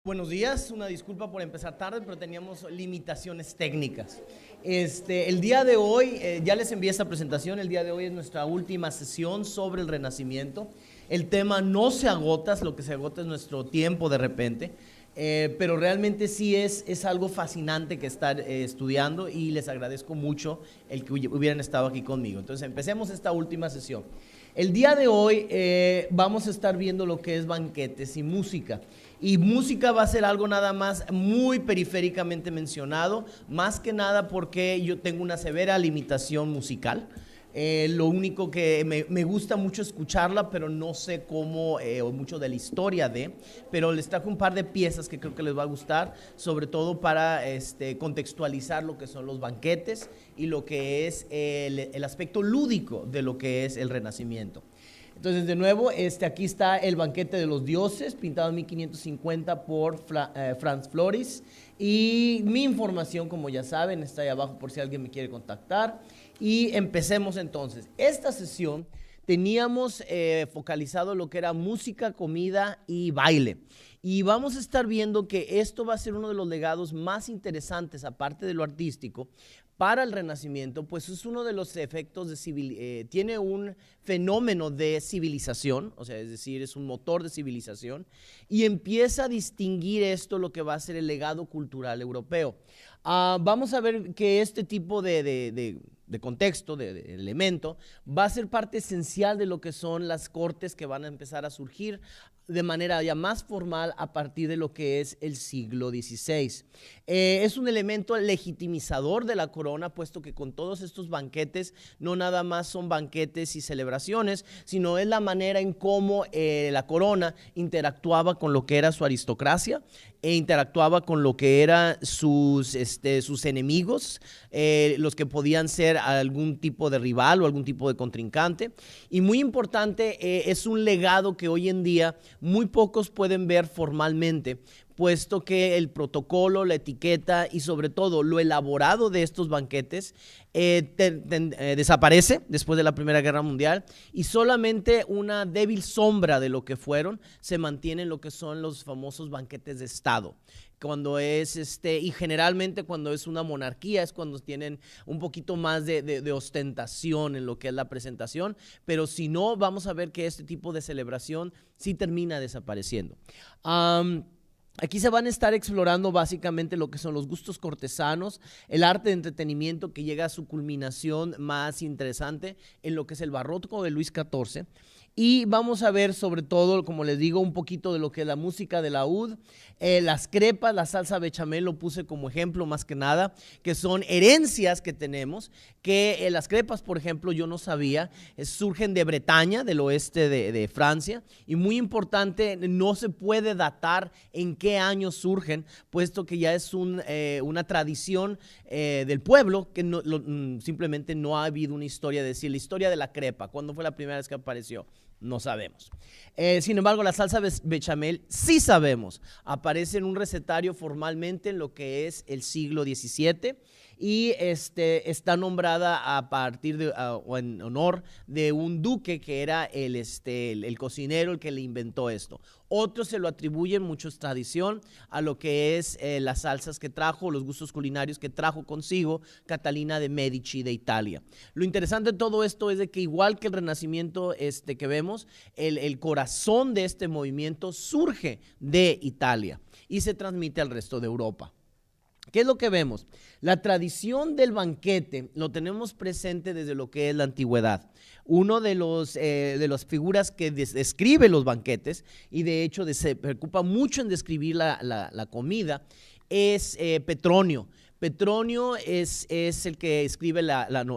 Buenos días, una disculpa por empezar tarde, pero teníamos limitaciones técnicas. El día de hoy, ya les envié esta presentación, el día de hoy es nuestra última sesión sobre el Renacimiento. El tema no se agota, lo que se agota es nuestro tiempo de repente, pero realmente sí es algo fascinante que estar estudiando y les agradezco mucho el que hubieran estado aquí conmigo. Entonces empecemos esta última sesión. El día de hoy vamos a estar viendo lo que es banquetes y música. Y música va a ser algo nada más muy periféricamente mencionado, más que nada porque yo tengo una severa limitación musical. Lo único que me gusta mucho escucharla, pero no sé cómo, o mucho de la historia pero les trajo un par de piezas que creo que les va a gustar, sobre todo para contextualizar lo que son los banquetes y lo que es el aspecto lúdico de lo que es el Renacimiento. Entonces, de nuevo, aquí está el banquete de los dioses, pintado en 1550 por Franz Floris. Y mi información, como ya saben, está ahí abajo por si alguien me quiere contactar. Y empecemos entonces. Esta sesión teníamos focalizado lo que era música, comida y baile. Y vamos a estar viendo que esto va a ser uno de los legados más interesantes, aparte de lo artístico, para el Renacimiento, pues es uno de los efectos tiene un fenómeno de civilización, o sea, es decir, es un motor de civilización, y empieza a distinguir esto lo que va a ser el legado cultural europeo. Vamos a ver que este tipo de contexto, de elemento, va a ser parte esencial de lo que son las cortes que van a empezar a surgir de manera ya más formal a partir de lo que es el siglo XVI. Es un elemento legitimizador de la corona, puesto que con todos estos banquetes no nada más son banquetes y celebraciones, sino es la manera en cómo la corona interactuaba con lo que era su aristocracia e interactuaba con lo que eran sus enemigos, los que podían ser algún tipo de rival o algún tipo de contrincante. Y muy importante, es un legado que hoy en día muy pocos pueden ver formalmente, puesto que el protocolo, la etiqueta y sobre todo lo elaborado de estos banquetes desaparece después de la Primera Guerra Mundial y solamente una débil sombra de lo que fueron se mantiene en lo que son los famosos banquetes de Estado. Cuando es y generalmente cuando es una monarquía es cuando tienen un poquito más de ostentación en lo que es la presentación, pero si no, vamos a ver que este tipo de celebración sí termina desapareciendo. Aquí se van a estar explorando básicamente lo que son los gustos cortesanos, el arte de entretenimiento que llega a su culminación más interesante en lo que es el barroco de Luis XIV. Y vamos a ver sobre todo, como les digo, un poquito de lo que es la música de laúd, las crepas, la salsa bechamel lo puse como ejemplo más que nada, que son herencias que tenemos, que las crepas, por ejemplo, yo no sabía, surgen de Bretaña, del oeste de Francia, y muy importante, no se puede datar en qué años surgen, puesto que ya es una tradición del pueblo, que simplemente no ha habido una historia, de decir, la historia de la crepa, ¿cuándo fue la primera vez que apareció? No sabemos. Sin embargo, la salsa bechamel sí sabemos. Aparece en un recetario formalmente en lo que es el siglo XVII y está nombrada a partir de, o en honor de un duque que era el cocinero el que le inventó esto. Otros se lo atribuyen, muchos tradición, a lo que es las salsas que trajo, los gustos culinarios que trajo consigo Catalina de Medici de Italia. Lo interesante de todo esto es de que igual que el Renacimiento que vemos, el corazón de este movimiento surge de Italia y se transmite al resto de Europa. ¿Qué es lo que vemos? La tradición del banquete lo tenemos presente desde lo que es la antigüedad. Uno de las figuras que describe los banquetes y de hecho se preocupa mucho en describir la comida es Petronio. Petronio es el que escribe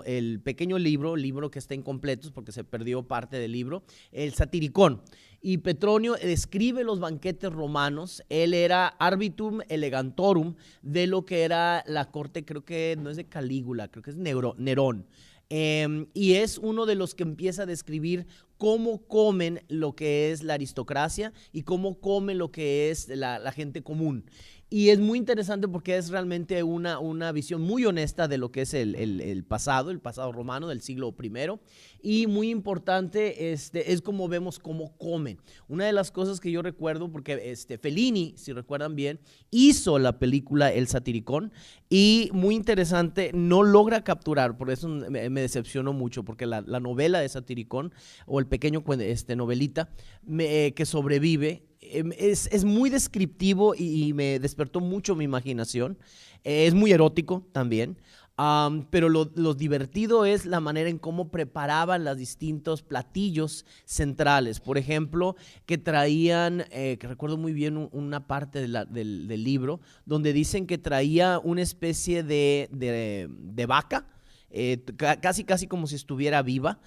el pequeño libro que está incompleto porque se perdió parte del libro, el Satiricón. Y Petronio describe los banquetes romanos. Él era arbitum elegantorum de lo que era la corte, creo que no es de Calígula, creo que es Nerón. Y es uno de los que empieza a describir cómo comen lo que es la aristocracia y cómo comen lo que es la gente común. Y es muy interesante porque es realmente una visión muy honesta de lo que es el pasado romano del siglo I. Y muy importante es como vemos cómo comen. Una de las cosas que yo recuerdo, porque Fellini, si recuerdan bien, hizo la película El Satiricón, y muy interesante, no logra capturar, por eso me decepcionó mucho, porque la novela de Satiricón, o el pequeño novelita, que sobrevive, es muy descriptivo y me despertó mucho mi imaginación. Es muy erótico también. Pero lo divertido es la manera en cómo preparaban los distintos platillos centrales. Por ejemplo, que traían, que recuerdo muy bien una parte del libro, donde dicen que traía una especie de vaca, casi como si estuviera viva,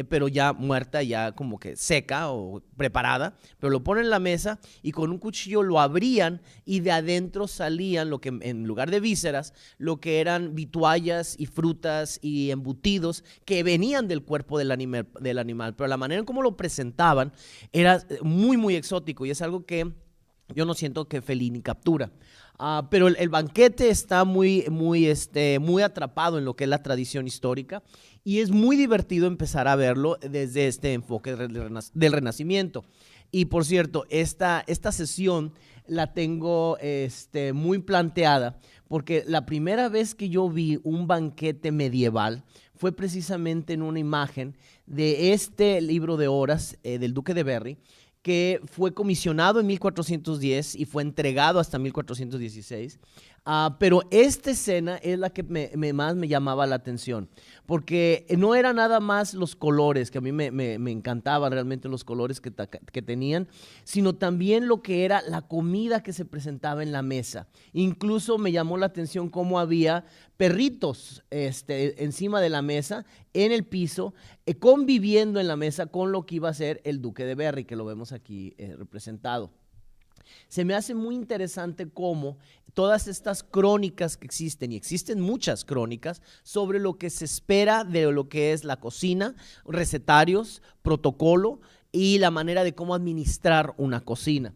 pero ya muerta, ya como que seca o preparada, pero lo ponen en la mesa y con un cuchillo lo abrían y de adentro salían lo que en lugar de vísceras, lo que eran vituallas y frutas y embutidos que venían del cuerpo del animal, pero la manera en cómo lo presentaban era muy, muy exótico, y es algo que yo no siento que Fellini captura. Pero el banquete está muy atrapado en lo que es la tradición histórica, y es muy divertido empezar a verlo desde este enfoque del Renacimiento. Y por cierto, esta sesión la tengo muy planteada, porque la primera vez que yo vi un banquete medieval fue precisamente en una imagen de este libro de horas del Duque de Berry, que fue comisionado en 1410 y fue entregado hasta 1416. Pero esta escena es la que más me llamaba la atención, porque no era nada más los colores, que a mí me encantaban realmente los colores que tenían, sino también lo que era la comida que se presentaba en la mesa. Incluso me llamó la atención cómo había perritos encima de la mesa, en el piso, conviviendo en la mesa con lo que iba a ser el Duque de Berry, que lo vemos aquí representado. Se me hace muy interesante cómo todas estas crónicas que existen, y existen muchas crónicas, sobre lo que se espera de lo que es la cocina, recetarios, protocolo y la manera de cómo administrar una cocina.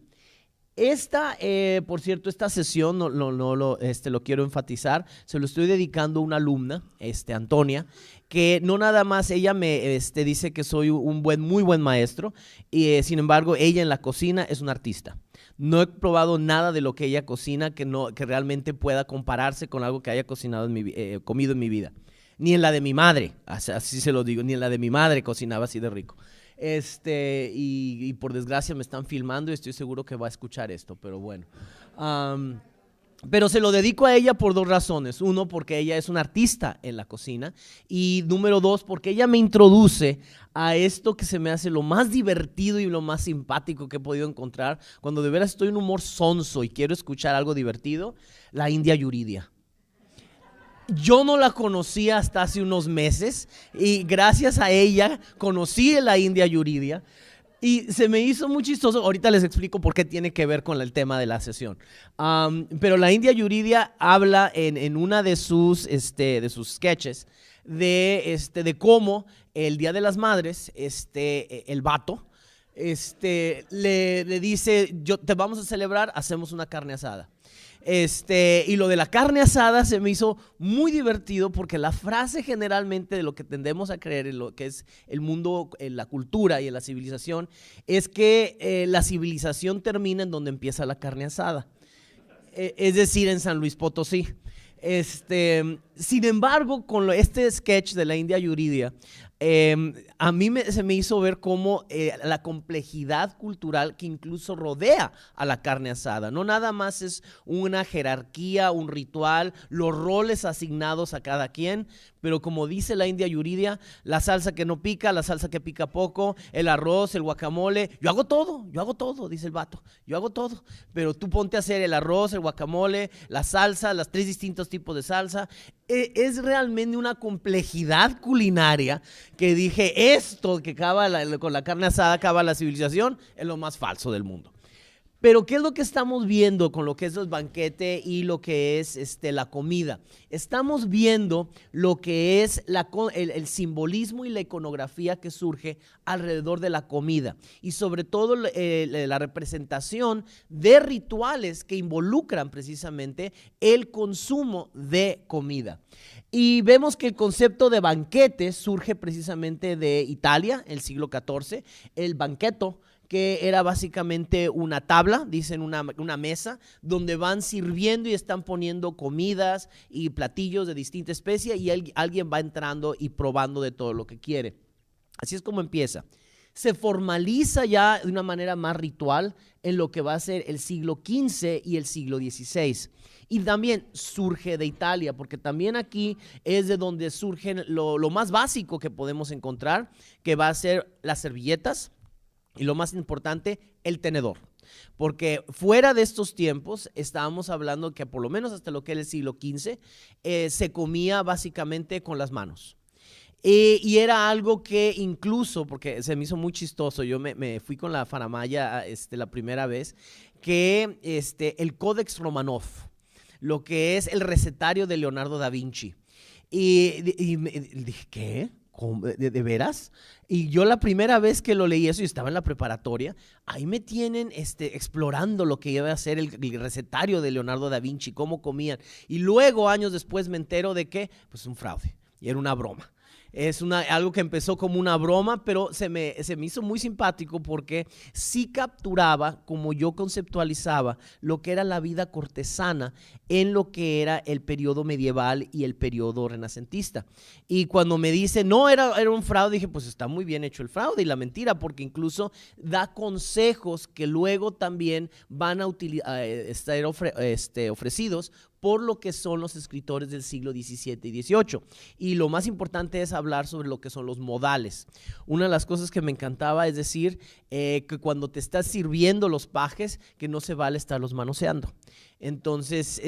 Por cierto, esta sesión, lo quiero enfatizar, se lo estoy dedicando a una alumna, Antonia, que no nada más ella me dice que soy muy buen maestro, y sin embargo ella en la cocina es una artista. No he probado nada de lo que ella cocina que realmente pueda compararse con algo que haya comido en mi vida. Ni en la de mi madre, así se lo digo, ni en la de mi madre cocinaba así de rico. Y por desgracia me están filmando y estoy seguro que va a escuchar esto, pero bueno. Pero se lo dedico a ella por dos razones. Uno, porque ella es una artista en la cocina, y número dos, porque ella me introduce a esto que se me hace lo más divertido y lo más simpático que he podido encontrar cuando de veras estoy en humor sonso y quiero escuchar algo divertido: la India Yuridia. Yo no la conocía hasta hace unos meses, y gracias a ella conocí a la India Yuridia, y se me hizo muy chistoso. Ahorita les explico por qué tiene que ver con el tema de la sesión. Pero la India Yuridia habla en una de sus sketches de cómo el Día de las Madres, el vato, le dice: te vamos a celebrar, hacemos una carne asada. Y lo de la carne asada se me hizo muy divertido, porque la frase generalmente de lo que tendemos a creer en lo que es el mundo, en la cultura y en la civilización, es que la civilización termina en donde empieza la carne asada, es decir, en San Luis Potosí. Sin embargo, con este sketch de la India Yuridia, a mí se me hizo ver cómo la complejidad cultural que incluso rodea a la carne asada. No nada más es una jerarquía, un ritual, los roles asignados a cada quien, pero como dice la India Yuridia, la salsa que no pica, la salsa que pica poco, el arroz, el guacamole, yo hago todo, dice el vato, yo hago todo, pero tú ponte a hacer el arroz, el guacamole, la salsa, los 3 distintos tipos de salsa. Es realmente una complejidad culinaria que dije: esto que acaba con la carne asada acaba la civilización, es lo más falso del mundo. Pero ¿qué es lo que estamos viendo con lo que es el banquete y lo que es la comida? Estamos viendo lo que es el simbolismo y la iconografía que surge alrededor de la comida y sobre todo la representación de rituales que involucran precisamente el consumo de comida. Y vemos que el concepto de banquete surge precisamente de Italia, el siglo XIV, el banqueto, que era básicamente una tabla, dicen una mesa, donde van sirviendo y están poniendo comidas y platillos de distinta especie y alguien va entrando y probando de todo lo que quiere. Así es como empieza. Se formaliza ya de una manera más ritual en lo que va a ser el siglo XV y el siglo XVI. Y también surge de Italia, porque también aquí es de donde surgen lo más básico que podemos encontrar, que va a ser las servilletas y lo más importante, el tenedor. Porque fuera de estos tiempos estábamos hablando que por lo menos hasta lo que es el siglo XV se comía básicamente con las manos. Y era algo que incluso, porque se me hizo muy chistoso, yo me fui con la faramaya la primera vez, que el Codex Romanov, lo que es el recetario de Leonardo da Vinci. Y me dije, ¿qué? ¿De veras? Y yo la primera vez que lo leí eso, y estaba en la preparatoria, ahí me tienen explorando lo que iba a ser el recetario de Leonardo da Vinci, cómo comían. Y luego, años después, me entero de que, pues, un fraude, y era una broma. Es algo que empezó como una broma, pero se me hizo muy simpático porque sí capturaba, como yo conceptualizaba, lo que era la vida cortesana en lo que era el periodo medieval y el periodo renacentista. Y cuando me dice, no, era un fraude, dije, pues está muy bien hecho el fraude y la mentira, porque incluso da consejos que luego también van a estar ofrecidos por lo que son los escritores del siglo XVII y XVIII. Y lo más importante es hablar sobre lo que son los modales. Una de las cosas que me encantaba es decir que cuando te estás sirviendo los pajes, que no se vale estarlos manoseando. Entonces,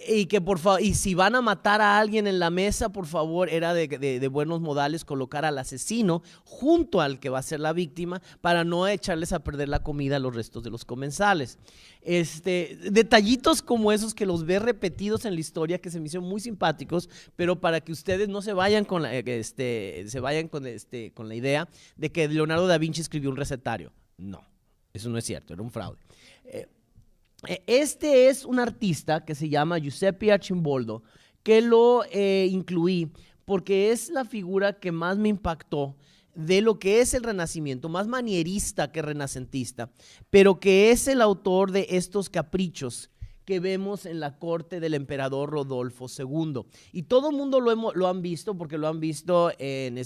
y que por favor, y si van a matar a alguien en la mesa, por favor, era de buenos modales colocar al asesino junto al que va a ser la víctima para no echarles a perder la comida a los restos de los comensales. Detallitos como esos que los ve repetidos en la historia que se me hicieron muy simpáticos, pero para que ustedes no se vayan con la idea de que Leonardo da Vinci escribió un recetario. No, eso no es cierto, era un fraude. Este es un artista que se llama Giuseppe Arcimboldo, que lo incluí porque es la figura que más me impactó de lo que es el Renacimiento, más manierista que renacentista, pero que es el autor de estos caprichos que vemos en la corte del emperador Rodolfo II. Y todo el mundo lo han visto, porque lo han visto en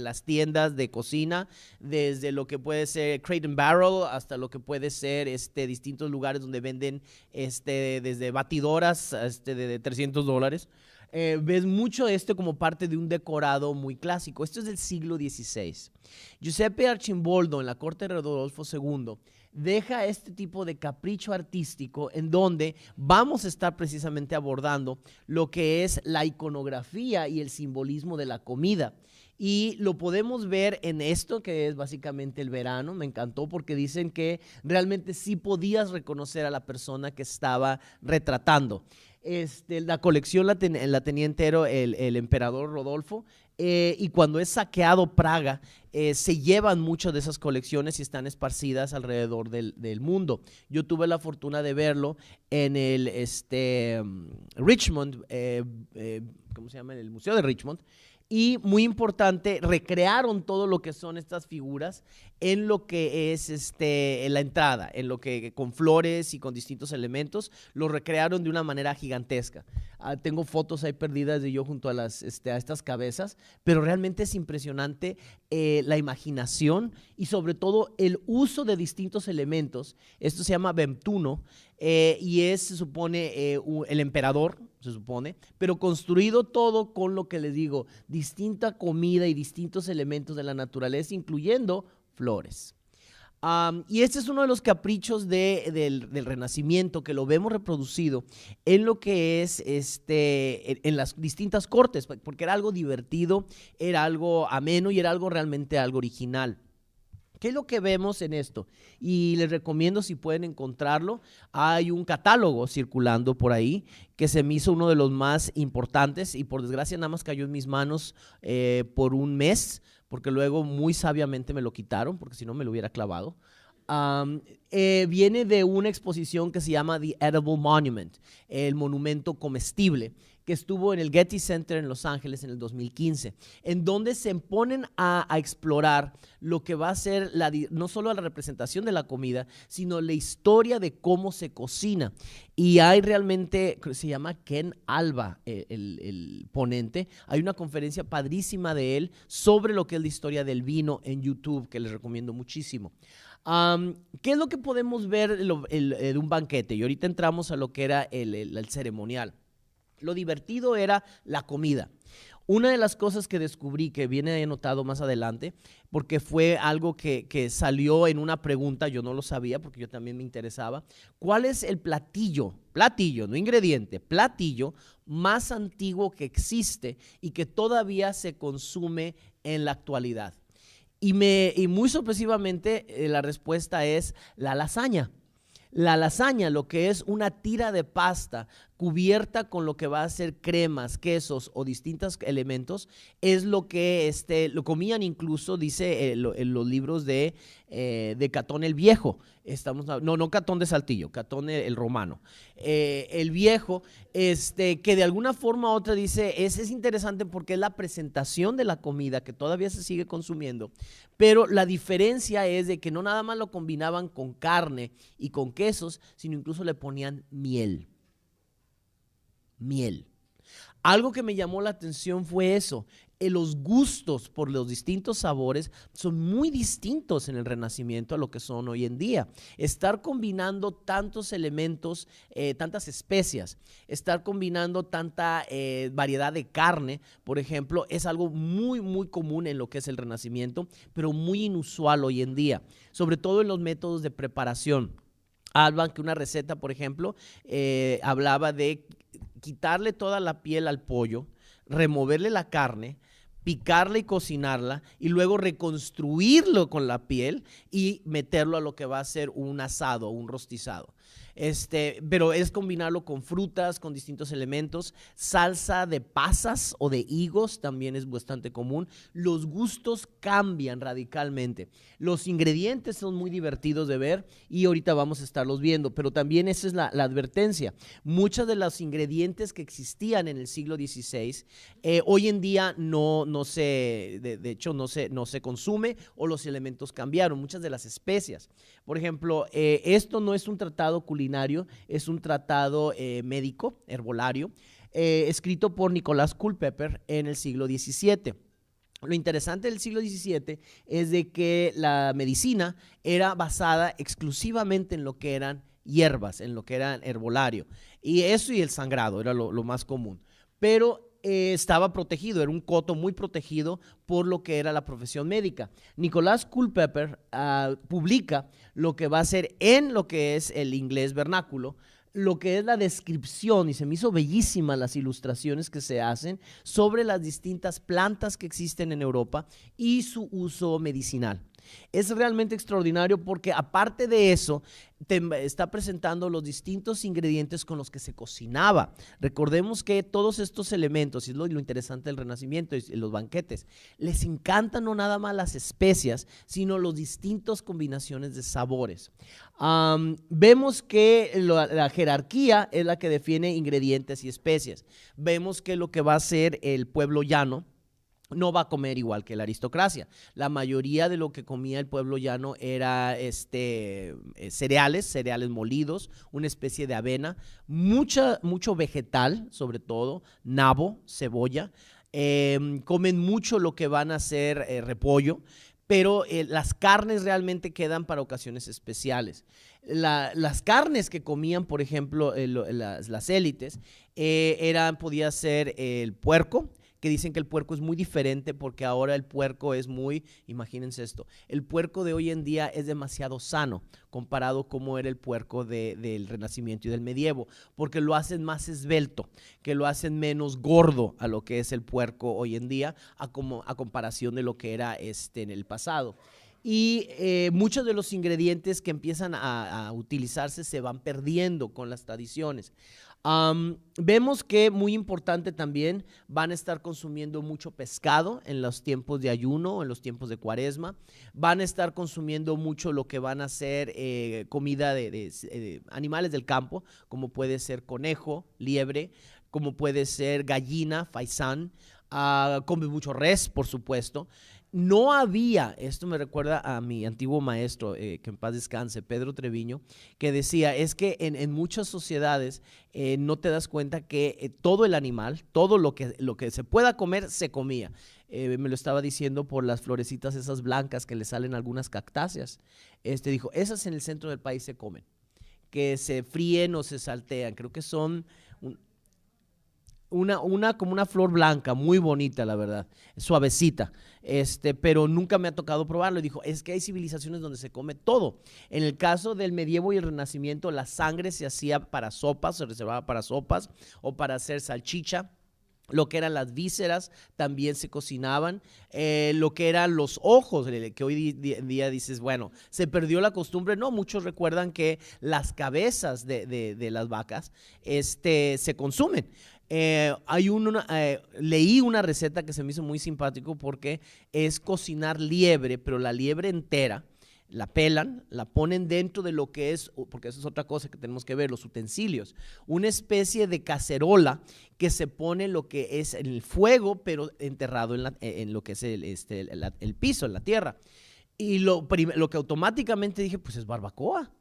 las tiendas de cocina, desde lo que puede ser Crate and Barrel hasta lo que puede ser distintos lugares donde venden desde batidoras de $300. Ves mucho como parte de un decorado muy clásico. Esto es del siglo XVI. Giuseppe Arcimboldo en la corte de Rodolfo II deja este tipo de capricho artístico en donde vamos a estar precisamente abordando lo que es la iconografía y el simbolismo de la comida. Y lo podemos ver en esto que es básicamente el verano. Me encantó porque dicen que realmente sí podías reconocer a la persona que estaba retratando. La colección la tenía entero el emperador Rodolfo. Y cuando es saqueado Praga, se llevan muchas de esas colecciones y están esparcidas alrededor del mundo. Yo tuve la fortuna de verlo en el Richmond, ¿cómo se llama? En el Museo de Richmond. Y muy importante, recrearon todo lo que son estas figuras en lo que es en la entrada, en lo que con flores y con distintos elementos, lo recrearon de una manera gigantesca. Tengo fotos ahí perdidas de yo junto a estas cabezas, pero realmente es impresionante la imaginación y sobre todo el uso de distintos elementos. Esto se llama Vemtuno y se supone el emperador, se supone, pero construido todo con lo que les digo, distinta comida y distintos elementos de la naturaleza, incluyendo flores. Y este es uno de los caprichos del Renacimiento, que lo vemos reproducido en lo que es en las distintas cortes, porque era algo divertido, era algo ameno y era algo realmente algo original. ¿Qué es lo que vemos en esto? Y les recomiendo si pueden encontrarlo. Hay un catálogo circulando por ahí que se me hizo uno de los más importantes y por desgracia nada más cayó en mis manos por un mes, porque luego muy sabiamente me lo quitaron, porque si no me lo hubiera clavado. Viene de una exposición que se llama The Edible Monument, el monumento comestible, que estuvo en el Getty Center en Los Ángeles en el 2015, en donde se ponen a explorar lo que va a ser no solo la representación de la comida, sino la historia de cómo se cocina. Y hay realmente, se llama Ken Alba, el ponente. Hay una conferencia padrísima de él sobre lo que es la historia del vino en YouTube, que les recomiendo muchísimo. ¿Qué es lo que podemos ver de un banquete? Y ahorita entramos a lo que era el ceremonial. Lo divertido era la comida. Una de las cosas que descubrí, que viene anotado más adelante, porque fue algo que salió en una pregunta, yo no lo sabía porque yo también me interesaba, ¿cuál es el platillo, no ingrediente, platillo más antiguo que existe y que todavía se consume en la actualidad? Y muy sorpresivamente la respuesta es la lasaña. La lasaña, lo que es una tira de pasta cubierta con lo que va a ser cremas, quesos o distintos elementos, es lo que lo comían incluso, dice en los libros de Catón el Viejo. No Catón de Saltillo, Catón el Romano. El Viejo, que de alguna forma u otra dice, es interesante porque es la presentación de la comida que todavía se sigue consumiendo, pero la diferencia es de que no nada más lo combinaban con carne y con quesos, sino incluso le ponían miel. Algo que me llamó la atención fue eso. Los gustos por los distintos sabores son muy distintos en el Renacimiento a lo que son hoy en día. Estar combinando tantos elementos, tantas especias, estar combinando tanta variedad de carne, por ejemplo, es algo muy, muy común en lo que es el Renacimiento, pero muy inusual hoy en día, sobre todo en los métodos de preparación. Hablan que una receta, por ejemplo, hablaba de quitarle toda la piel al pollo, removerle la carne, picarla y cocinarla y luego reconstruirlo con la piel y meterlo a lo que va a ser un asado, un rostizado. Pero es combinarlo con frutas, con distintos elementos. Salsa de pasas o de higos también es bastante común. Los gustos cambian radicalmente. Los ingredientes son muy divertidos de ver y ahorita vamos a estarlos viendo, pero también esa es la advertencia. Muchos de los ingredientes que existían en el siglo XVI, hoy en día de hecho no se consume o los elementos cambiaron. Muchas de las especias. Por ejemplo, esto no es un tratado culinario, es un tratado médico, herbolario, escrito por Nicolás Culpeper en el siglo XVII. Lo interesante del siglo XVII es de que la medicina era basada exclusivamente en lo que eran hierbas, en lo que era herbolario. Y eso y el sangrado era lo más común. Pero estaba protegido, era un coto muy protegido por lo que era la profesión médica. Nicolás Culpeper publica lo que va a ser en lo que es el inglés vernáculo, lo que es la descripción, y se me hizo bellísimas las ilustraciones que se hacen sobre las distintas plantas que existen en Europa y su uso medicinal. Es realmente extraordinario porque aparte de eso, te está presentando los distintos ingredientes con los que se cocinaba. Recordemos que todos estos elementos, y es lo interesante del Renacimiento y los banquetes, les encantan no nada más las especias, sino las distintas combinaciones de sabores. Vemos que la jerarquía es la que define ingredientes y especias. Vemos que lo que va a ser el pueblo llano no va a comer igual que la aristocracia. La mayoría de lo que comía el pueblo llano era cereales molidos, una especie de avena, mucho vegetal, sobre todo, nabo, cebolla. Comen mucho lo que van a ser repollo, pero las carnes realmente quedan para ocasiones especiales. Las carnes que comían, por ejemplo, las élites, podía ser el puerco, que dicen que el puerco es muy diferente porque ahora el puerco es imagínense esto, el puerco de hoy en día es demasiado sano comparado como era el puerco del Renacimiento y del medievo, porque lo hacen más esbelto, que lo hacen menos gordo a lo que es el puerco hoy en día, a comparación de lo que era en el pasado. y muchos de los ingredientes que empiezan a utilizarse se van perdiendo con las tradiciones. Vemos que muy importante también van a estar consumiendo mucho pescado en los tiempos de ayuno, en los tiempos de cuaresma. Van a estar consumiendo mucho lo que van a ser comida de animales del campo, como puede ser conejo, liebre, como puede ser gallina, faisán. Come mucho res, por supuesto. No había, esto me recuerda a mi antiguo maestro, que en paz descanse, Pedro Treviño, que decía, es que en muchas sociedades no te das cuenta que todo el animal, todo lo que se pueda comer, se comía. Me lo estaba diciendo por las florecitas esas blancas que le salen a algunas cactáceas. Dijo, esas en el centro del país se comen, que se fríen o se saltean, creo que son como una flor blanca, muy bonita, la verdad, suavecita, pero nunca me ha tocado probarlo. Y dijo, es que hay civilizaciones donde se come todo. En el caso del medievo y el Renacimiento, la sangre se hacía para sopas, se reservaba para sopas o para hacer salchicha. Lo que eran las vísceras también se cocinaban, lo que eran los ojos, que hoy en día dices, bueno, se perdió la costumbre. No, muchos recuerdan que las cabezas de las vacas se consumen. Leí una receta que se me hizo muy simpático porque es cocinar liebre, pero la liebre entera. La pelan, la ponen dentro de lo que es, porque eso es otra cosa que tenemos que ver, los utensilios, una especie de cacerola que se pone lo que es en el fuego, pero enterrado en lo que es el piso, en la tierra. Y lo que automáticamente dije, pues es barbacoa,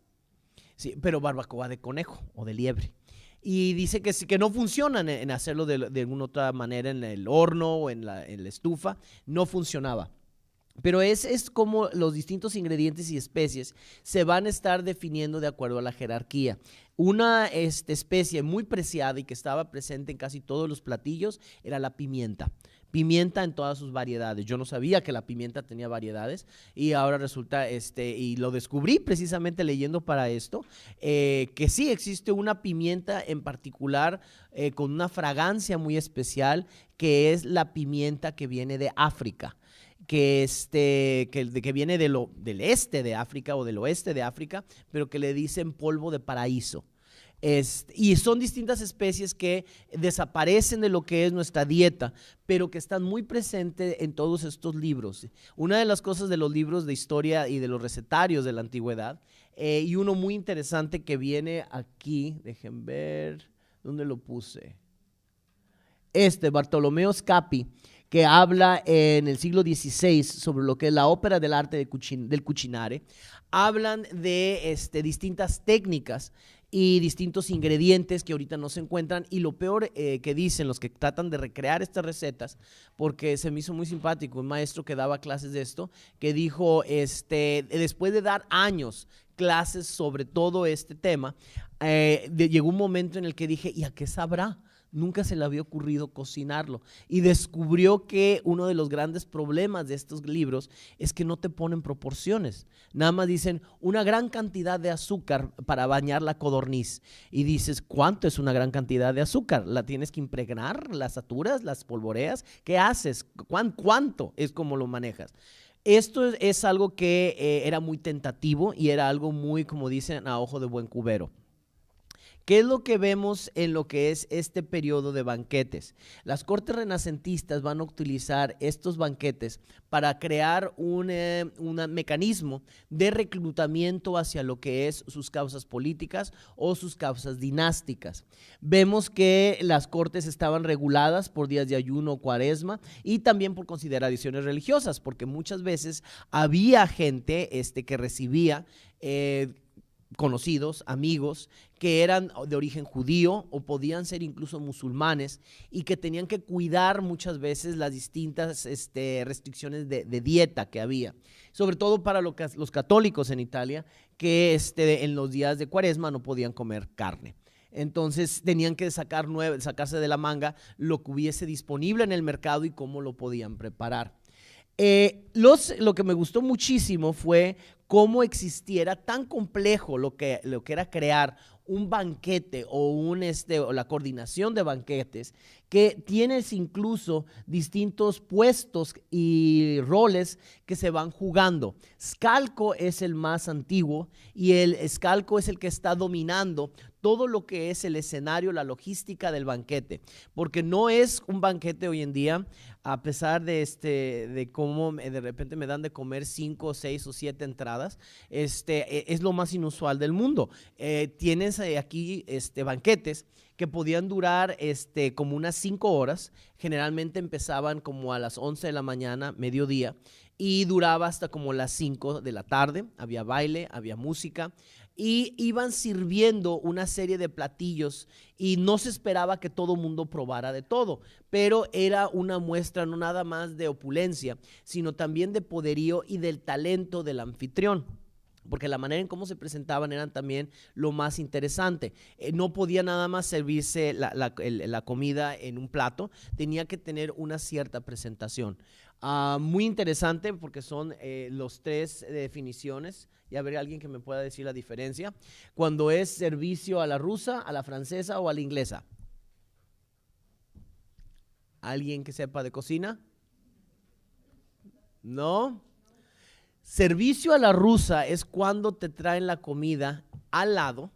sí, pero barbacoa de conejo o de liebre. Y dice que no funcionan en hacerlo de alguna otra manera en el horno o en la estufa, no funcionaba. Pero es como los distintos ingredientes y especies se van a estar definiendo de acuerdo a la jerarquía. Una especie muy preciada y que estaba presente en casi todos los platillos era la pimienta. Pimienta en todas sus variedades. Yo no sabía que la pimienta tenía variedades y ahora resulta, y lo descubrí precisamente leyendo para esto, que sí existe una pimienta en particular con una fragancia muy especial, que es la pimienta que viene de África. Que viene del este de África o del oeste de África, pero que le dicen polvo de paraíso. Y son distintas especies que desaparecen de lo que es nuestra dieta, pero que están muy presentes en todos estos libros. Una de las cosas de los libros de historia y de los recetarios de la antigüedad, y uno muy interesante que viene aquí, dejen ver, ¿dónde lo puse? Bartolomeo Scapi, que habla en el siglo XVI sobre lo que es la ópera del arte del cucinare. Hablan de distintas técnicas y distintos ingredientes que ahorita no se encuentran, y lo peor que dicen los que tratan de recrear estas recetas, porque se me hizo muy simpático, un maestro que daba clases de esto, que dijo, después de dar años clases sobre todo este tema, llegó un momento en el que dije, ¿y a qué sabrá? Nunca se le había ocurrido cocinarlo, y descubrió que uno de los grandes problemas de estos libros es que no te ponen proporciones, nada más dicen una gran cantidad de azúcar para bañar la codorniz, y dices, ¿cuánto es una gran cantidad de azúcar? ¿La tienes que impregnar? ¿La saturas? ¿Las polvoreas? ¿Qué haces? ¿Cuánto es como lo manejas? Esto es algo que era muy tentativo y era algo muy, como dicen, a ojo de buen cubero. ¿Qué es lo que vemos en lo que es este periodo de banquetes? Las cortes renacentistas van a utilizar estos banquetes para crear un mecanismo de reclutamiento hacia lo que es sus causas políticas o sus causas dinásticas. Vemos que las cortes estaban reguladas por días de ayuno o cuaresma y también por consideraciones religiosas, porque muchas veces había gente que recibía conocidos, amigos, que eran de origen judío o podían ser incluso musulmanes y que tenían que cuidar muchas veces las distintas restricciones de dieta que había, sobre todo para los católicos en Italia, que en los días de cuaresma no podían comer carne. Entonces tenían que sacarse de la manga lo que hubiese disponible en el mercado y cómo lo podían preparar. Lo que me gustó muchísimo fue cómo existiera tan complejo lo que era crear un banquete o la coordinación de banquetes, que tienes incluso distintos puestos y roles que se van jugando. Scalco es el más antiguo y el Scalco es el que está dominando todo lo que es el escenario, la logística del banquete, porque no es un banquete hoy en día, a pesar de cómo de repente me dan de comer 5, 6 o 7 entradas, es lo más inusual del mundo. Tienes aquí banquetes que podían durar como unas 5 horas, generalmente empezaban como a las 11 de la mañana, mediodía, y duraba hasta como las 5 de la tarde, había baile, había música, y iban sirviendo una serie de platillos y no se esperaba que todo mundo probara de todo, pero era una muestra no nada más de opulencia, sino también de poderío y del talento del anfitrión, porque la manera en cómo se presentaban eran también lo más interesante. No podía nada más servirse la comida en un plato, tenía que tener una cierta presentación. Muy interesante porque son los 3 definiciones. Y a ver, alguien que me pueda decir la diferencia. Cuando es servicio a la rusa, a la francesa o a la inglesa. ¿Alguien que sepa de cocina? ¿No? Servicio a la rusa es cuando te traen la comida al lado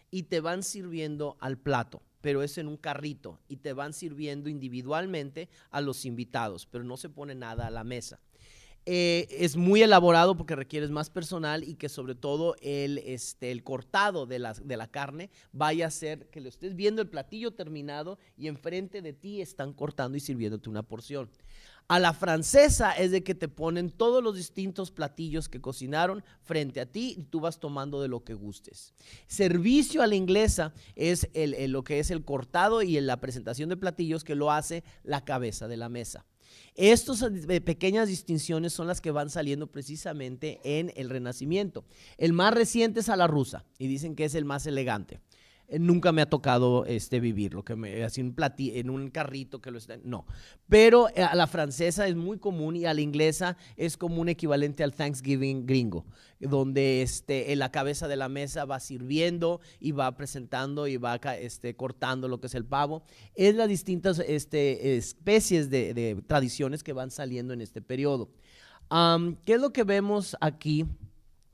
y te van sirviendo al plato, pero es en un carrito y te van sirviendo individualmente a los invitados, pero no se pone nada a la mesa. Es muy elaborado porque requieres más personal y que sobre todo el cortado de la carne vaya a ser que lo estés viendo el platillo terminado y enfrente de ti están cortando y sirviéndote una porción. A la francesa es de que te ponen todos los distintos platillos que cocinaron frente a ti y tú vas tomando de lo que gustes. Servicio a la inglesa es lo que es el cortado y la presentación de platillos que lo hace la cabeza de la mesa. Estas pequeñas distinciones son las que van saliendo precisamente en el Renacimiento. El más reciente es a la rusa y dicen que es el más elegante. Nunca me ha tocado vivirlo, así en un carrito que no. Pero a la francesa es muy común y a la inglesa es como un equivalente al Thanksgiving gringo, donde en la cabeza de la mesa va sirviendo y va presentando y va cortando lo que es el pavo. Es las distintas especies de tradiciones que van saliendo en este periodo. ¿Qué es lo que vemos aquí?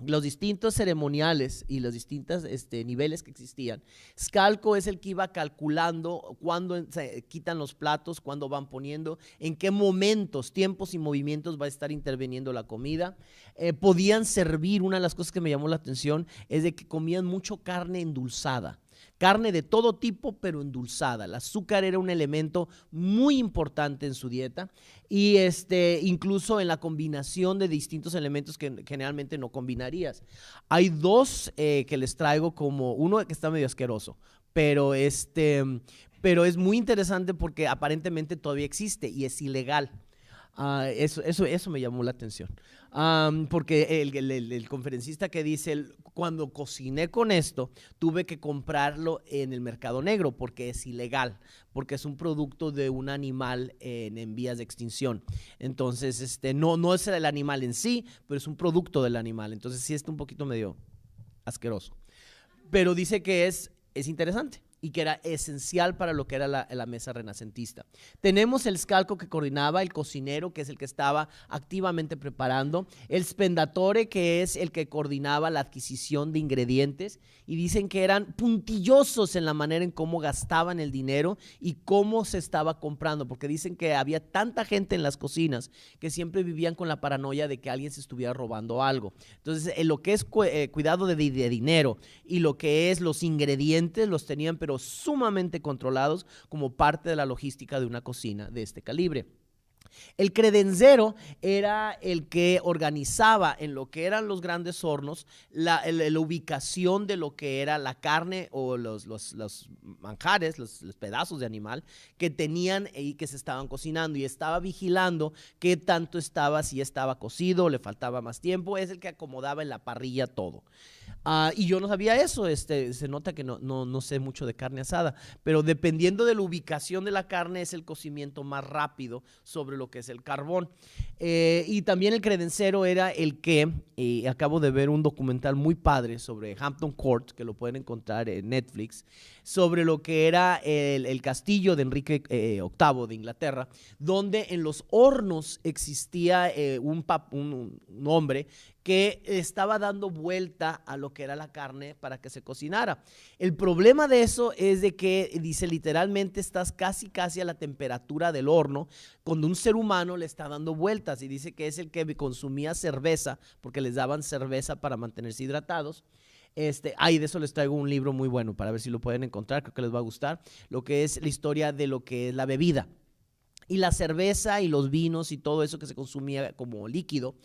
Los distintos ceremoniales y los distintos niveles que existían. Scalco es el que iba calculando cuándo se quitan los platos, cuándo van poniendo, en qué momentos, tiempos y movimientos va a estar interviniendo la comida. Podían servir, una de las cosas que me llamó la atención es de que comían mucho carne endulzada. Carne de todo tipo, pero endulzada. El azúcar era un elemento muy importante en su dieta y incluso en la combinación de distintos elementos que generalmente no combinarías. Hay 2 que les traigo, como uno que está medio asqueroso, pero es muy interesante porque aparentemente todavía existe y es ilegal. Eso me llamó la atención. Porque el conferencista que dice, cuando cociné con esto, tuve que comprarlo en el mercado negro porque es ilegal, porque es un producto de un animal en vías de extinción. Entonces, no es el animal en sí, pero es un producto del animal. Entonces, sí está un poquito medio asqueroso. Pero dice que es interesante y que era esencial para lo que era la mesa renacentista. Tenemos el scalco que coordinaba, el cocinero, que es el que estaba activamente preparando, el spendatore, que es el que coordinaba la adquisición de ingredientes, y dicen que eran puntillosos en la manera en cómo gastaban el dinero y cómo se estaba comprando, porque dicen que había tanta gente en las cocinas que siempre vivían con la paranoia de que alguien se estuviera robando algo. Entonces, lo que es cuidado de dinero y lo que es los ingredientes los tenían pero sumamente controlados como parte de la logística de una cocina de este calibre. El credenzero era el que organizaba en lo que eran los grandes hornos la ubicación de lo que era la carne o los manjares, los pedazos de animal que tenían y que se estaban cocinando, y estaba vigilando qué tanto estaba, si estaba cocido, le faltaba más tiempo. Es el que acomodaba en la parrilla todo. Y yo no sabía eso, se nota que no sé mucho de carne asada, pero dependiendo de la ubicación de la carne es el cocimiento más rápido sobre lo que es el carbón. Y también el credencero era el que, acabo de ver un documental muy padre sobre Hampton Court, que lo pueden encontrar en Netflix, sobre lo que era el castillo de Enrique VIII de Inglaterra, donde en los hornos existía un hombre que estaba dando vuelta a lo que era la carne para que se cocinara. El problema de eso es de que, dice, literalmente estás casi a la temperatura del horno cuando un ser humano le está dando vueltas, y dice que es el que consumía cerveza, porque les daban cerveza para mantenerse hidratados. De eso les traigo un libro muy bueno para ver si lo pueden encontrar, creo que les va a gustar, lo que es la historia de lo que es la bebida. Y la cerveza y los vinos y todo eso que se consumía como líquido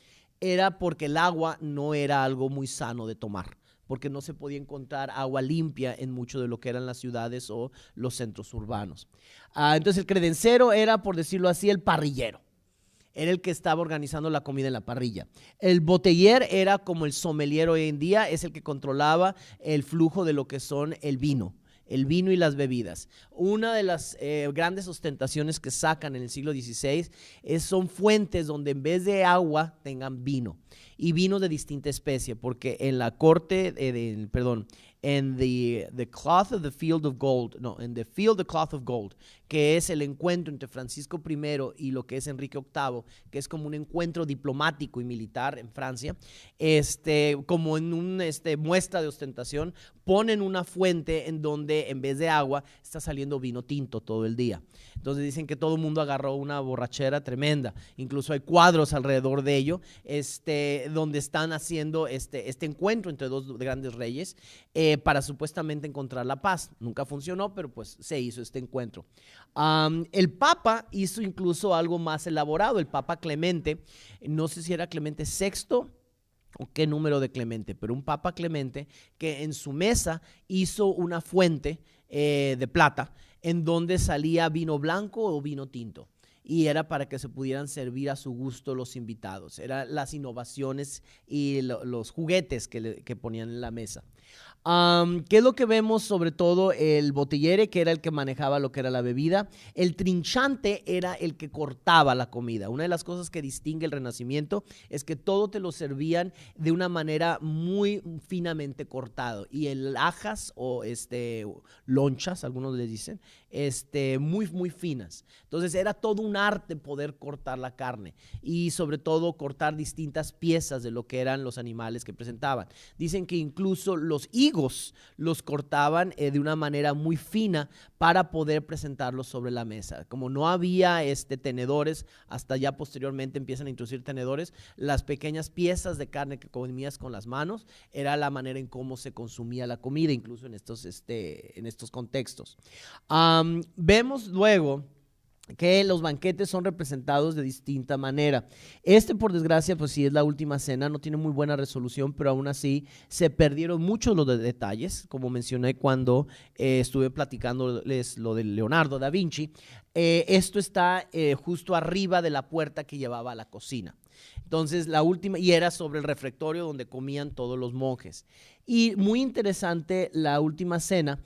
era porque el agua no era algo muy sano de tomar, porque no se podía encontrar agua limpia en mucho de lo que eran las ciudades o los centros urbanos. Entonces el credencero era, por decirlo así, el parrillero. Era el que estaba organizando la comida en la parrilla. El botelier era como el sommelier hoy en día, es el que controlaba el flujo de lo que son el vino y las bebidas. Una de las grandes ostentaciones que sacan en el siglo XVI son fuentes donde en vez de agua tengan vino, y vino de distinta especie, porque en la corte, en the cloth of the field of gold, en the field the cloth of gold, que es el encuentro entre Francisco I y lo que es Enrique VIII, que es como un encuentro diplomático y militar en Francia, como en una muestra de ostentación, ponen una fuente en donde en vez de agua está saliendo vino tinto todo el día. Entonces dicen que todo el mundo agarró una borrachera tremenda, incluso hay cuadros alrededor de ello, donde están haciendo este encuentro entre dos grandes reyes, para supuestamente encontrar la paz. Nunca funcionó, pero pues se hizo este encuentro. El Papa hizo incluso algo más elaborado. El Papa Clemente, no sé si era Clemente VI o qué número de Clemente, pero un Papa Clemente que en su mesa hizo una fuente de plata en donde salía vino blanco o vino tinto, y era para que se pudieran servir a su gusto los invitados. Eran las innovaciones y los juguetes que ponían en la mesa. ¿Qué es lo que vemos? Sobre todo el botellere, que era el que manejaba lo que era la bebida. El trinchante era el que cortaba la comida. Una de las cosas que distingue el Renacimiento es que todo te lo servían de una manera muy finamente cortado, y en ajas o lonchas, algunos les dicen, muy finas. Entonces era todo un arte poder cortar la carne, y sobre todo cortar distintas piezas de lo que eran los animales que presentaban. Dicen que incluso los higos los cortaban de una manera muy fina para poder presentarlos sobre la mesa. Como no había tenedores, hasta ya posteriormente empiezan a introducir tenedores, las pequeñas piezas de carne que comías con las manos era la manera en cómo se consumía la comida, incluso en estos contextos. Vemos luego que los banquetes son representados de distinta manera. Por desgracia, pues sí es la última cena, no tiene muy buena resolución, pero aún así se perdieron muchos los detalles, como mencioné cuando estuve platicándoles lo de Leonardo da Vinci. Esto está justo arriba de la puerta que llevaba a la cocina. Entonces la última, y era sobre el refectorio donde comían todos los monjes. Y muy interesante, la última cena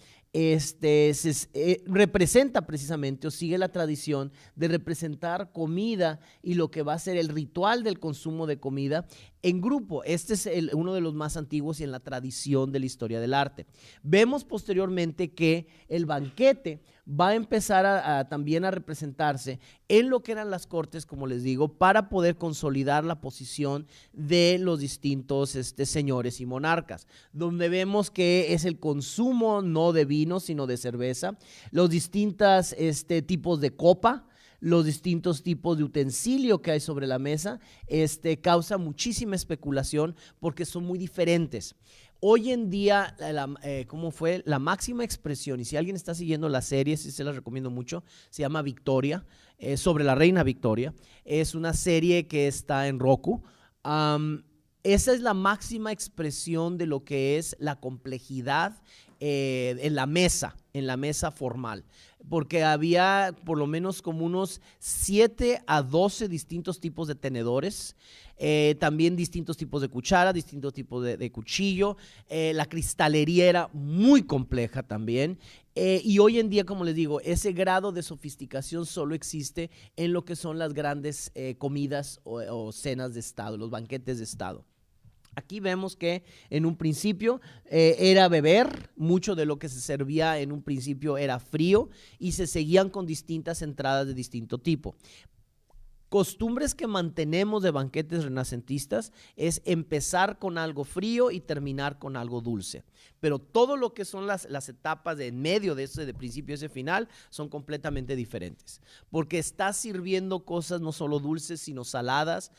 representa precisamente, o sigue la tradición de representar comida y lo que va a ser el ritual del consumo de comida en grupo. Este es uno de los más antiguos y en la tradición de la historia del arte. Vemos posteriormente que el banquete va a empezar también a representarse en lo que eran las cortes, como les digo, para poder consolidar la posición de los distintos señores y monarcas, donde vemos que es el consumo no de vino, sino de cerveza, los distintos tipos de copa, los distintos tipos de utensilio que hay sobre la mesa, causa muchísima especulación porque son muy diferentes. Hoy en día, ¿cómo fue? La máxima expresión, y si alguien está siguiendo la serie, sí se las recomiendo mucho, se llama Victoria, sobre la reina Victoria. Es una serie que está en Roku. Esa es la máxima expresión de lo que es la complejidad en la mesa formal, porque había por lo menos como unos 7 a 12 distintos tipos de tenedores, también distintos tipos de cuchara, distintos tipos de cuchillo. La cristalería era muy compleja también. Y hoy en día, como les digo, ese grado de sofisticación solo existe en lo que son las grandes comidas o cenas de Estado, los banquetes de Estado. Aquí vemos que en un principio era beber, mucho de lo que se servía en un principio era frío y se seguían con distintas entradas de distinto tipo. Costumbres que mantenemos de banquetes renacentistas es empezar con algo frío y terminar con algo dulce. Pero todo lo que son las etapas de en medio de ese de principio y ese final son completamente diferentes. Porque está sirviendo cosas no solo dulces, sino saladas,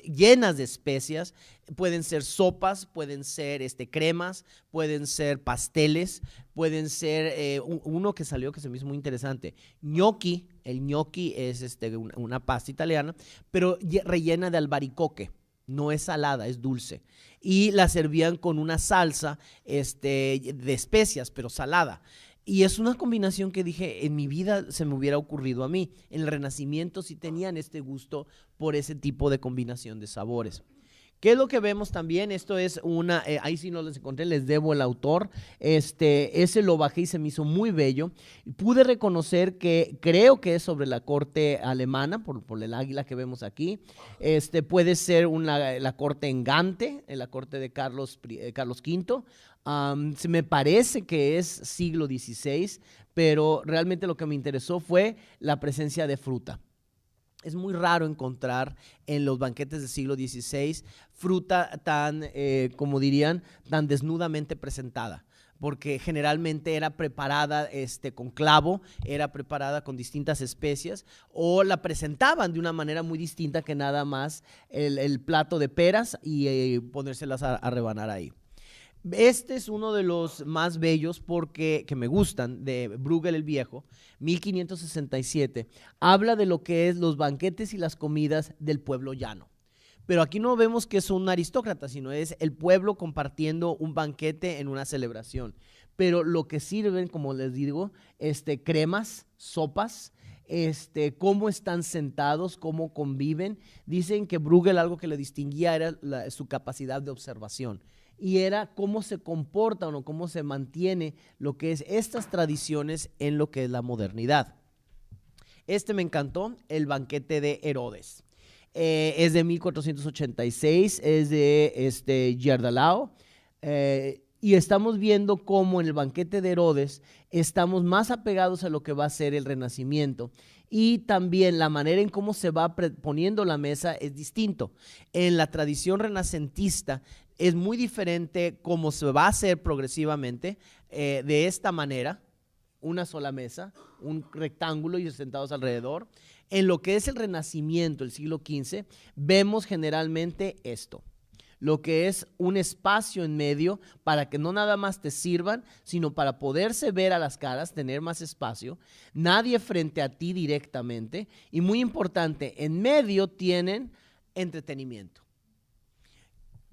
llenas de especias. Pueden ser sopas, pueden ser cremas, pueden ser pasteles, pueden ser uno que salió que se me hizo muy interesante, gnocchi. El gnocchi es una pasta italiana, pero rellena de albaricoque. No es salada, es dulce. Y la servían con una salsa de especias, pero salada. Y es una combinación que dije, en mi vida se me hubiera ocurrido a mí. En el Renacimiento sí tenían este gusto por ese tipo de combinación de sabores. ¿Qué es lo que vemos también? Esto es ahí sí no les encontré, les debo el autor. Ese lo bajé y se me hizo muy bello. Pude reconocer que creo que es sobre la corte alemana, por el águila que vemos aquí. Puede ser la corte en Gante, en la corte de Carlos V. Se me parece que es siglo XVI, pero realmente lo que me interesó fue la presencia de fruta. Es muy raro encontrar en los banquetes del siglo XVI fruta tan, como dirían, tan desnudamente presentada, porque generalmente era preparada con clavo, era preparada con distintas especias, o la presentaban de una manera muy distinta que nada más el plato de peras y ponérselas a rebanar ahí. Este es uno de los más bellos que me gustan, de Bruegel el Viejo, 1567. Habla de lo que es los banquetes y las comidas del pueblo llano. Pero aquí no vemos que es un aristócrata, sino es el pueblo compartiendo un banquete en una celebración. Pero lo que sirven, como les digo, cremas, sopas, cómo están sentados, cómo conviven. Dicen que Bruegel algo que le distinguía era su capacidad de observación. Y era cómo se comporta o cómo se mantiene lo que es estas tradiciones en lo que es la modernidad. Me encantó, el banquete de Herodes. Es de 1486, es de Giardalao. Y estamos viendo cómo en el banquete de Herodes estamos más apegados a lo que va a ser el Renacimiento. Y también la manera en cómo se va poniendo la mesa es distinto. En la tradición renacentista es muy diferente cómo se va a hacer progresivamente de esta manera, una sola mesa, un rectángulo y sentados alrededor. En lo que es el Renacimiento, el siglo XV, vemos generalmente esto, lo que es un espacio en medio para que no nada más te sirvan, sino para poderse ver a las caras, tener más espacio, nadie frente a ti directamente, y muy importante, en medio tienen entretenimiento.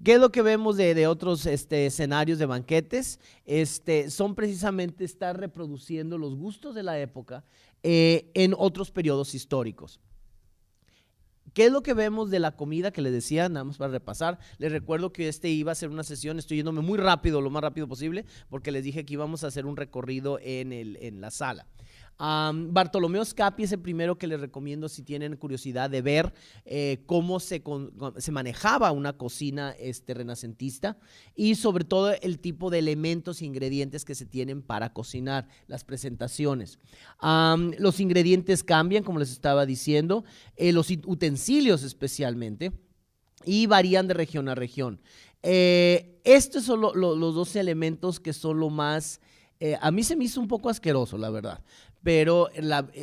¿Qué es lo que vemos de otros escenarios de banquetes? Son precisamente estar reproduciendo los gustos de la época en otros periodos históricos. ¿Qué es lo que vemos de la comida que les decía? Nada más para repasar. Les recuerdo que iba a ser una sesión, estoy yéndome muy rápido, lo más rápido posible, porque les dije que íbamos a hacer un recorrido en la sala. Bartolomeo Scapi es el primero que les recomiendo si tienen curiosidad de ver cómo se manejaba una cocina renacentista y sobre todo el tipo de elementos e ingredientes que se tienen para cocinar, las presentaciones. Los ingredientes cambian, como les estaba diciendo, los utensilios especialmente, y varían de región a región. Estos son los dos elementos que son lo más... a mí se me hizo un poco asqueroso, la verdad, pero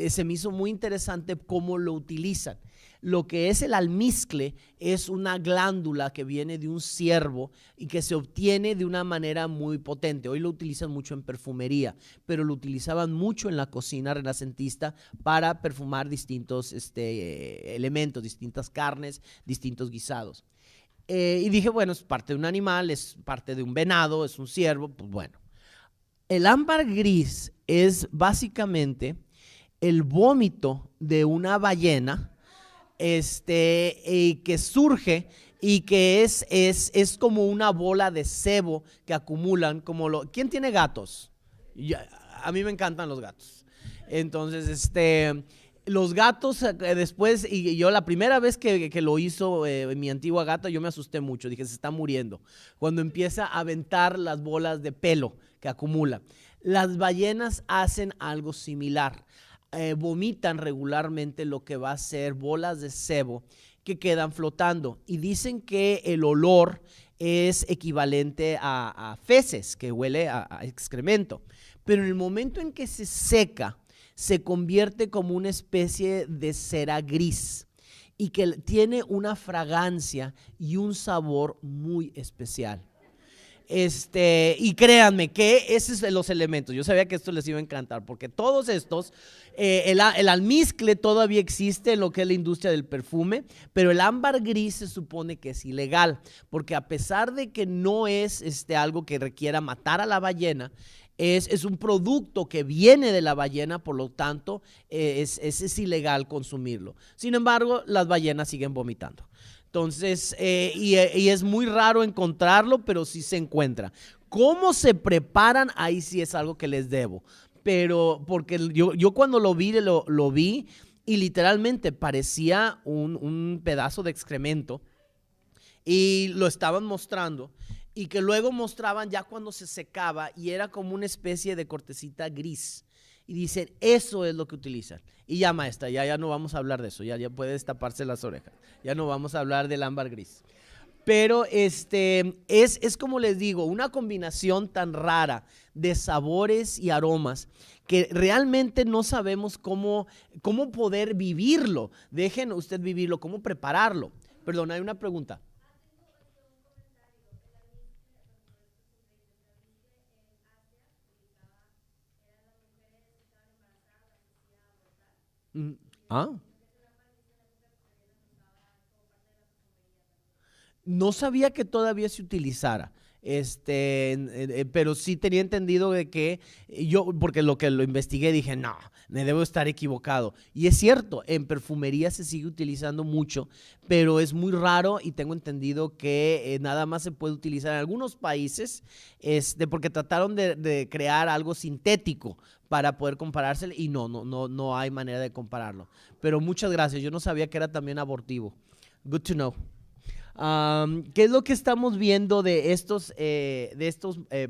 se me hizo muy interesante cómo lo utilizan. Lo que es el almizcle es una glándula que viene de un ciervo y que se obtiene de una manera muy potente. Hoy lo utilizan mucho en perfumería, pero lo utilizaban mucho en la cocina renacentista para perfumar distintos elementos, distintas carnes, distintos guisados. Y dije, bueno, es parte de un animal, es parte de un venado, es un ciervo, pues bueno. El ámbar gris es básicamente el vómito de una ballena que surge y que es como una bola de sebo que acumulan. ¿Quién tiene gatos? A mí me encantan los gatos. Entonces, los gatos después, y yo la primera vez que lo hizo mi antigua gata, yo me asusté mucho, dije, se está muriendo. Cuando empieza a aventar las bolas de pelo que acumula. Las ballenas hacen algo similar. Vomitan regularmente lo que va a ser bolas de sebo que quedan flotando. Y dicen que el olor es equivalente a feces, que huele a excremento. Pero en el momento en que se seca, se convierte como una especie de cera gris y que tiene una fragancia y un sabor muy especial. Y créanme que esos son los elementos. Yo sabía que esto les iba a encantar porque todos estos, el almizcle todavía existe en lo que es la industria del perfume, pero el ámbar gris se supone que es ilegal porque a pesar de que no es algo que requiera matar a la ballena, es un producto que viene de la ballena, por lo tanto es ilegal consumirlo. Sin embargo, las ballenas siguen vomitando. Entonces, y es muy raro encontrarlo, pero sí se encuentra. ¿Cómo se preparan? Ahí sí es algo que les debo. Pero porque yo cuando lo vi y literalmente parecía un pedazo de excremento y lo estaban mostrando y que luego mostraban ya cuando se secaba y era como una especie de cortecita gris. Y dicen, eso es lo que utilizan. Y ya, maestra, ya no vamos a hablar de eso, ya puede destaparse las orejas. Ya no vamos a hablar del ámbar gris. Pero es como les digo, una combinación tan rara de sabores y aromas que realmente no sabemos cómo poder vivirlo. Dejen usted vivirlo, cómo prepararlo. Perdón, hay una pregunta. Ah. No sabía que todavía se utilizara, pero sí tenía entendido de que porque lo investigué, dije, no, me debo estar equivocado. Y es cierto, en perfumería se sigue utilizando mucho, pero es muy raro y tengo entendido que nada más se puede utilizar en algunos países, porque trataron de crear algo sintético para poder comparárselo y no hay manera de compararlo. Pero muchas gracias, yo no sabía que era también abortivo. Good to know. ¿Qué es lo que estamos viendo de estos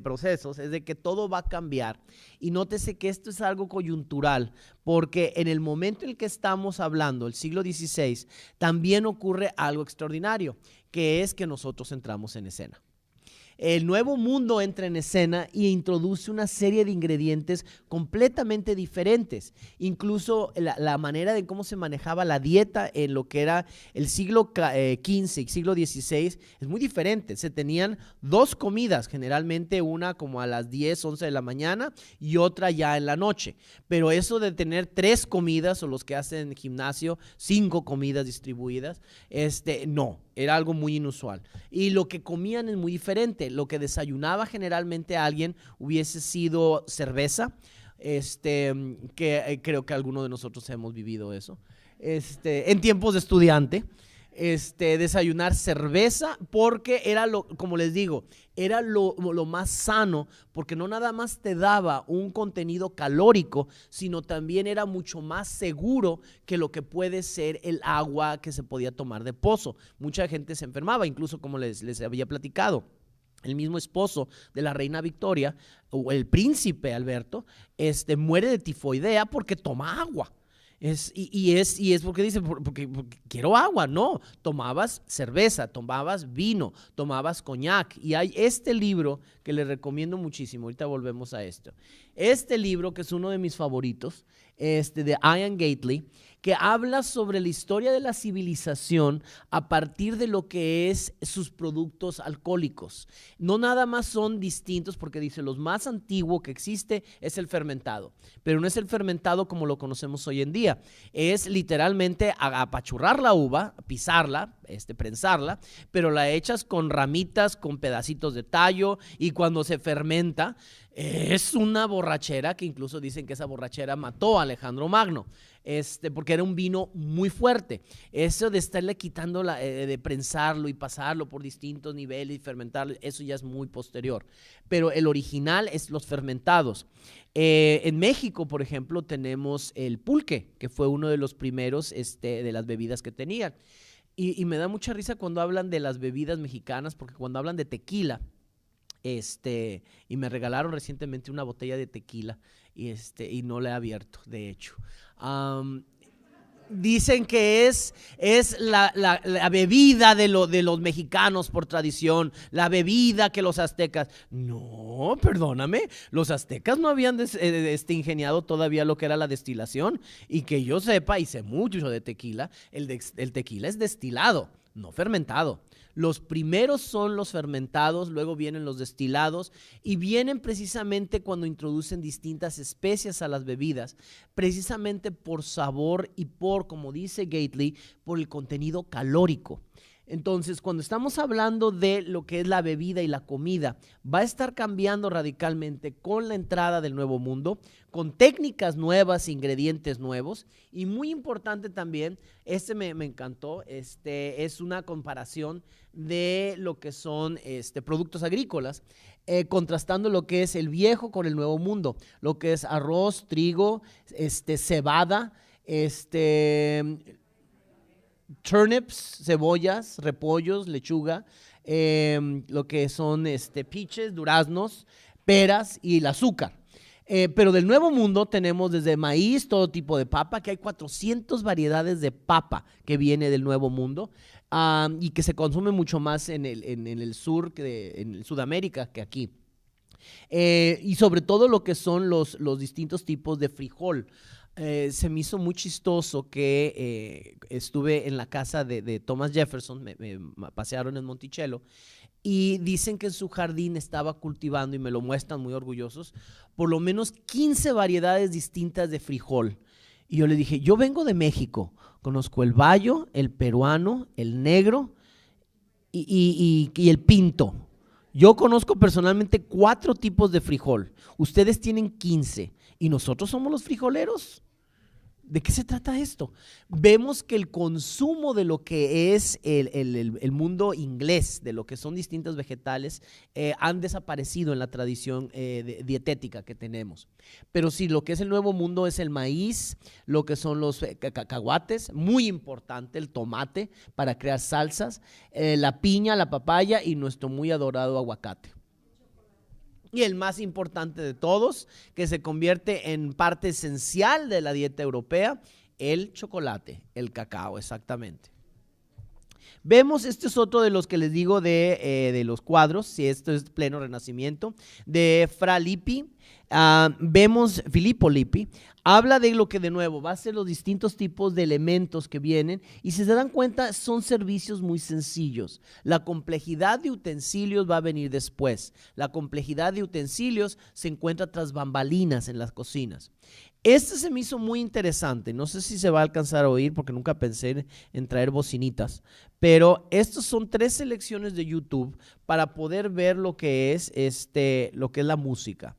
procesos? Es de que todo va a cambiar y nótese que esto es algo coyuntural porque en el momento en el que estamos hablando, el siglo XVI, también ocurre algo extraordinario, que es que nosotros entramos en escena. El nuevo mundo entra en escena y introduce una serie de ingredientes completamente diferentes. Incluso la manera de cómo se manejaba la dieta en lo que era el siglo XV y siglo XVI es muy diferente. Se tenían dos comidas, generalmente una como a las 10, 11 de la mañana y otra ya en la noche. Pero eso de tener 3 comidas o los que hacen gimnasio, 5 comidas distribuidas, no. Era algo muy inusual. Y lo que comían es muy diferente. Lo que desayunaba generalmente alguien hubiese sido cerveza, que creo que algunos de nosotros hemos vivido eso, en tiempos de estudiante. Desayunar cerveza porque era como les digo, era lo más sano porque no nada más te daba un contenido calórico, sino también era mucho más seguro que lo que puede ser el agua que se podía tomar de pozo. Mucha gente se enfermaba, incluso como les había platicado. El mismo esposo de la reina Victoria, o el príncipe Alberto, muere de tifoidea porque toma agua. Y es porque dice, porque quiero agua. No, tomabas cerveza, tomabas vino, tomabas coñac. Y hay este libro que les recomiendo muchísimo. Ahorita volvemos a esto. Este libro, que es uno de mis favoritos, de Ian Gately, que habla sobre la historia de la civilización a partir de lo que es sus productos alcohólicos. No nada más son distintos porque dice, los más antiguo que existe es el fermentado, pero no es el fermentado como lo conocemos hoy en día. Es literalmente apachurrar la uva, pisarla, prensarla, pero la echas con ramitas, con pedacitos de tallo, y cuando se fermenta, es una borrachera que incluso dicen que esa borrachera mató a Alejandro Magno, porque era un vino muy fuerte. Eso de estarle quitando, de prensarlo y pasarlo por distintos niveles y fermentarlo, eso ya es muy posterior. Pero el original es los fermentados. En México, por ejemplo, tenemos el pulque, que fue uno de los primeros de las bebidas que tenían. Y me da mucha risa cuando hablan de las bebidas mexicanas, porque cuando hablan de tequila, y me regalaron recientemente una botella de tequila y no la he abierto, de hecho. Dicen que es la bebida de los mexicanos por tradición, la bebida que los aztecas. No, perdóname, los aztecas no habían ingeniado todavía lo que era la destilación, y que yo sepa, y sé mucho de tequila, el tequila es destilado, no fermentado. Los primeros son los fermentados, luego vienen los destilados, y vienen precisamente cuando introducen distintas especias a las bebidas, precisamente por sabor y por, como dice Gately, por el contenido calórico. Entonces, cuando estamos hablando de lo que es la bebida y la comida, va a estar cambiando radicalmente con la entrada del Nuevo Mundo, con técnicas nuevas, ingredientes nuevos, y muy importante también, me encantó, es una comparación de lo que son productos agrícolas, contrastando lo que es el viejo con el Nuevo Mundo, lo que es arroz, trigo, cebada, turnips, cebollas, repollos, lechuga, lo que son piches, duraznos, peras y el azúcar. Pero del Nuevo Mundo tenemos desde maíz, todo tipo de papa, que hay 400 variedades de papa que viene del Nuevo Mundo, y que se consume mucho más en el sur, en Sudamérica, que aquí. Y sobre todo lo que son los distintos tipos de frijol. Se me hizo muy chistoso que estuve en la casa de Thomas Jefferson, me pasearon en Monticello, y dicen que en su jardín estaba cultivando, y me lo muestran muy orgullosos, por lo menos 15 variedades distintas de frijol. Y yo le dije, yo vengo de México, conozco el bayo, el peruano, el negro y el pinto. Yo conozco personalmente 4 tipos de frijol. Ustedes tienen 15 y nosotros somos los frijoleros. ¿De qué se trata esto? Vemos que el consumo de lo que es el mundo inglés, de lo que son distintos vegetales, han desaparecido en la tradición dietética que tenemos. Pero sí, lo que es el Nuevo Mundo es el maíz, lo que son los cacahuates, muy importante, el tomate para crear salsas, la piña, la papaya y nuestro muy adorado aguacate. Y el más importante de todos, que se convierte en parte esencial de la dieta europea, el chocolate, el cacao, exactamente. Vemos, este es otro de los que les digo de los cuadros, si esto es pleno Renacimiento, de Fra Lippi. Vemos Filippo Lippi, habla de lo que de nuevo va a ser los distintos tipos de elementos que vienen, y si se dan cuenta son servicios muy sencillos. La complejidad de utensilios va a venir después. La complejidad de utensilios se encuentra tras bambalinas en las cocinas. Se me hizo muy interesante, no sé si se va a alcanzar a oír porque nunca pensé en traer bocinitas, pero estos son 3 selecciones de YouTube para poder ver lo que es la música.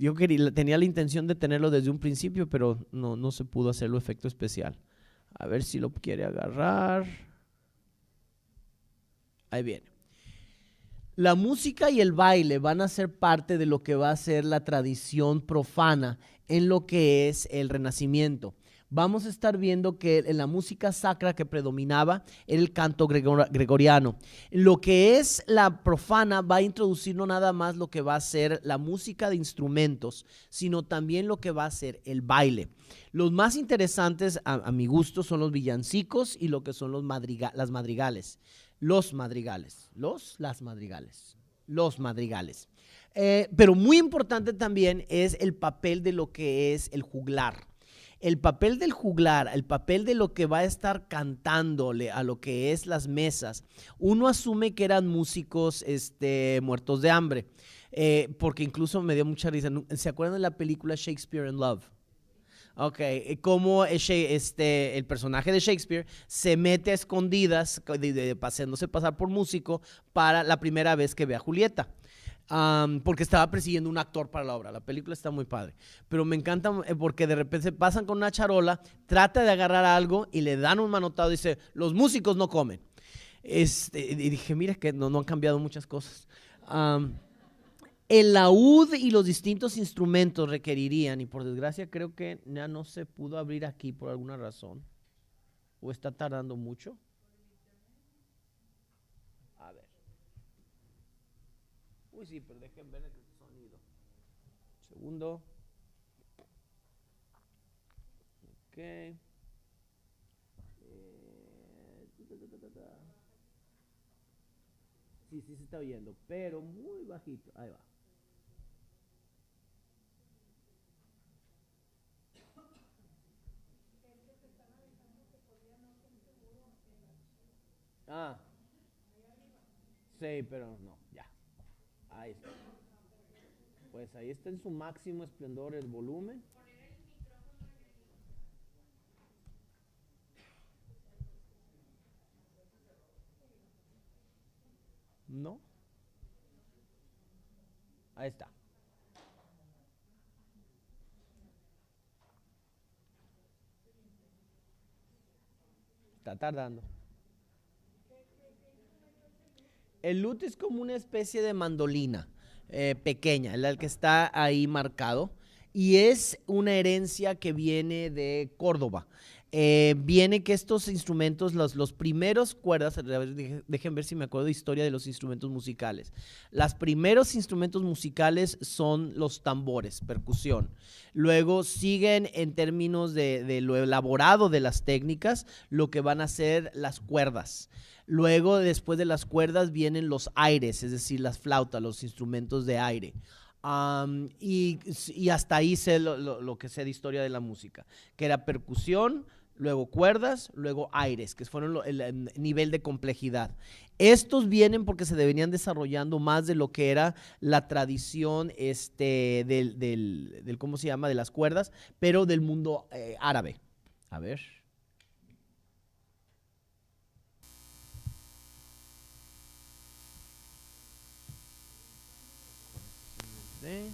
Yo tenía la intención de tenerlo desde un principio, pero no se pudo hacerlo efecto especial. A ver si lo quiere agarrar. Ahí viene. La música y el baile van a ser parte de lo que va a ser la tradición profana en lo que es el Renacimiento. Vamos a estar viendo que en la música sacra que predominaba era el canto gregoriano. Lo que es la profana va a introducir no nada más lo que va a ser la música de instrumentos, sino también lo que va a ser el baile. Los más interesantes a mi gusto son los villancicos y lo que son las madrigales. Los madrigales. Pero muy importante también es el papel de lo que es el juglar. El papel del juglar, el papel de lo que va a estar cantándole a lo que es las mesas. Uno asume que eran músicos muertos de hambre, porque incluso me dio mucha risa. ¿Se acuerdan de la película Shakespeare in Love? Ok, como el personaje de Shakespeare se mete a escondidas, haciéndose pasar por músico para la primera vez que ve a Julieta. Porque estaba persiguiendo un actor para la obra. La película está muy padre. Pero me encanta porque de repente se pasan con una charola, trata de agarrar algo y le dan un manotado y dice, los músicos no comen. Y dije, mira que no han cambiado muchas cosas. El laúd y los distintos instrumentos requerirían, y por desgracia creo que ya no se pudo abrir aquí por alguna razón, o está tardando mucho. A ver. Uy, sí, pero dejen ver el sonido. Segundo. Ok. Sí, sí se está oyendo, pero muy bajito. Ahí va. Ah, sí, pero no, ya. Ahí está. Pues ahí está en su máximo esplendor el volumen. No, ahí está. Está tardando. El lute es como una especie de mandolina pequeña, el que está ahí marcado, y es una herencia que viene de Córdoba. Viene que estos instrumentos, los primeros cuerdas, a ver, dejen ver si me acuerdo de historia de los instrumentos musicales. Los primeros instrumentos musicales son los tambores, percusión. Luego siguen en términos de lo elaborado de las técnicas, lo que van a ser las cuerdas. Luego, después de las cuerdas, vienen los aires, es decir, las flautas, los instrumentos de aire. Y hasta ahí sé lo que sé de historia de la música, que era percusión, luego cuerdas, luego aires, que fueron el nivel de complejidad. Estos vienen porque se venían desarrollando más de lo que era la tradición ¿cómo se llama? De las cuerdas, pero del mundo árabe. A ver. ¿Eh?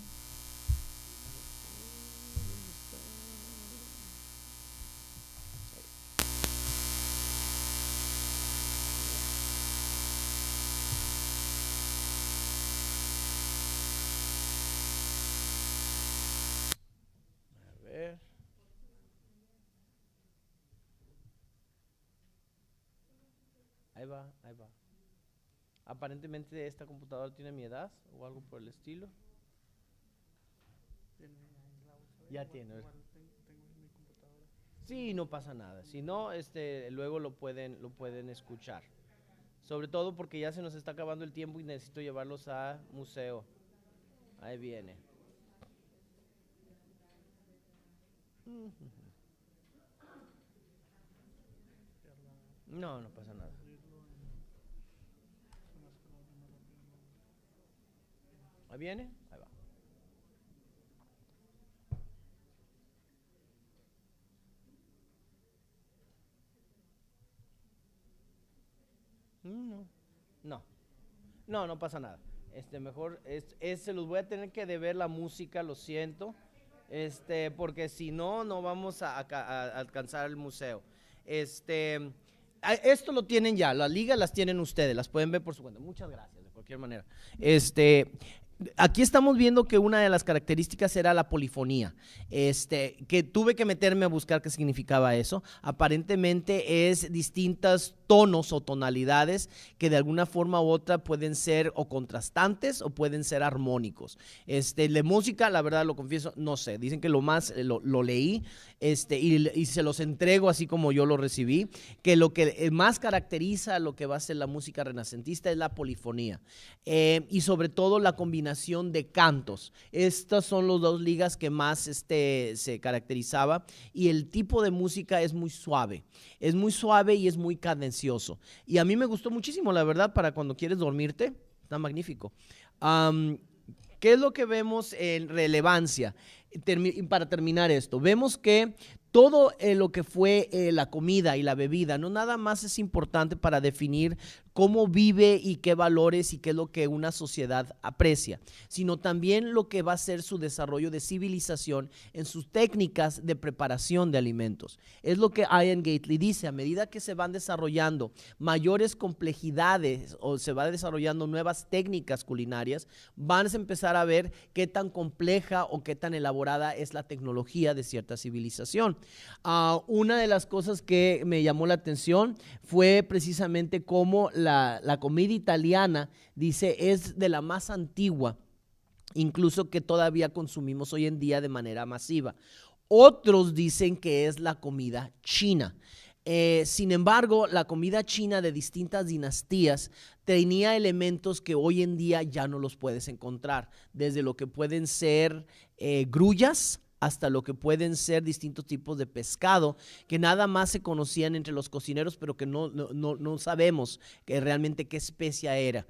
A ver. Ahí va, ahí va. Aparentemente esta computadora tiene mi edad o algo por el estilo. Ya tiene. Sí, no pasa nada. Si no, luego lo pueden escuchar. Sobre todo porque ya se nos está acabando el tiempo y necesito llevarlos a museo. Ahí viene. No, no pasa nada. Ahí viene. Ahí va. No. No. No, no pasa nada. Mejor, se los voy a tener que deber la música, lo siento. Porque si no, no vamos a alcanzar el museo. Esto lo tienen ya, las ligas las tienen ustedes, las pueden ver por su cuenta. Muchas gracias, de cualquier manera. Aquí estamos viendo que una de las características era la polifonía, que tuve que meterme a buscar qué significaba eso. Aparentemente es distintos tonos o tonalidades que de alguna forma u otra pueden ser o contrastantes o pueden ser armónicos. De música, la verdad lo confieso, no sé, dicen que lo leí, y se los entrego así como yo lo recibí, que lo que más caracteriza lo que va a ser la música renacentista es la polifonía, y sobre todo la combinación de cantos. Estas son las dos ligas que más se caracterizaba, y el tipo de música es muy suave y es muy cadencioso. Y a mí me gustó muchísimo, la verdad, para cuando quieres dormirte, está magnífico. ¿Qué es lo que vemos en relevancia? para terminar esto, vemos que todo lo que fue la comida y la bebida no nada más es importante para definir cómo vive y qué valores y qué es lo que una sociedad aprecia, sino también lo que va a ser su desarrollo de civilización en sus técnicas de preparación de alimentos. Es lo que Ian Gately dice: a medida que se van desarrollando mayores complejidades o se va desarrollando nuevas técnicas culinarias, van a empezar a ver qué tan compleja o qué tan elaborada es la tecnología de cierta civilización. Una de las cosas que me llamó la atención fue precisamente cómo la comida italiana, dice, es de la más antigua, incluso que todavía consumimos hoy en día de manera masiva. Otros dicen que es la comida china. Sin embargo, la comida china de distintas dinastías tenía elementos que hoy en día ya no los puedes encontrar, desde lo que pueden ser grullas hasta lo que pueden ser distintos tipos de pescado que nada más se conocían entre los cocineros, pero que no sabemos que realmente qué especia era.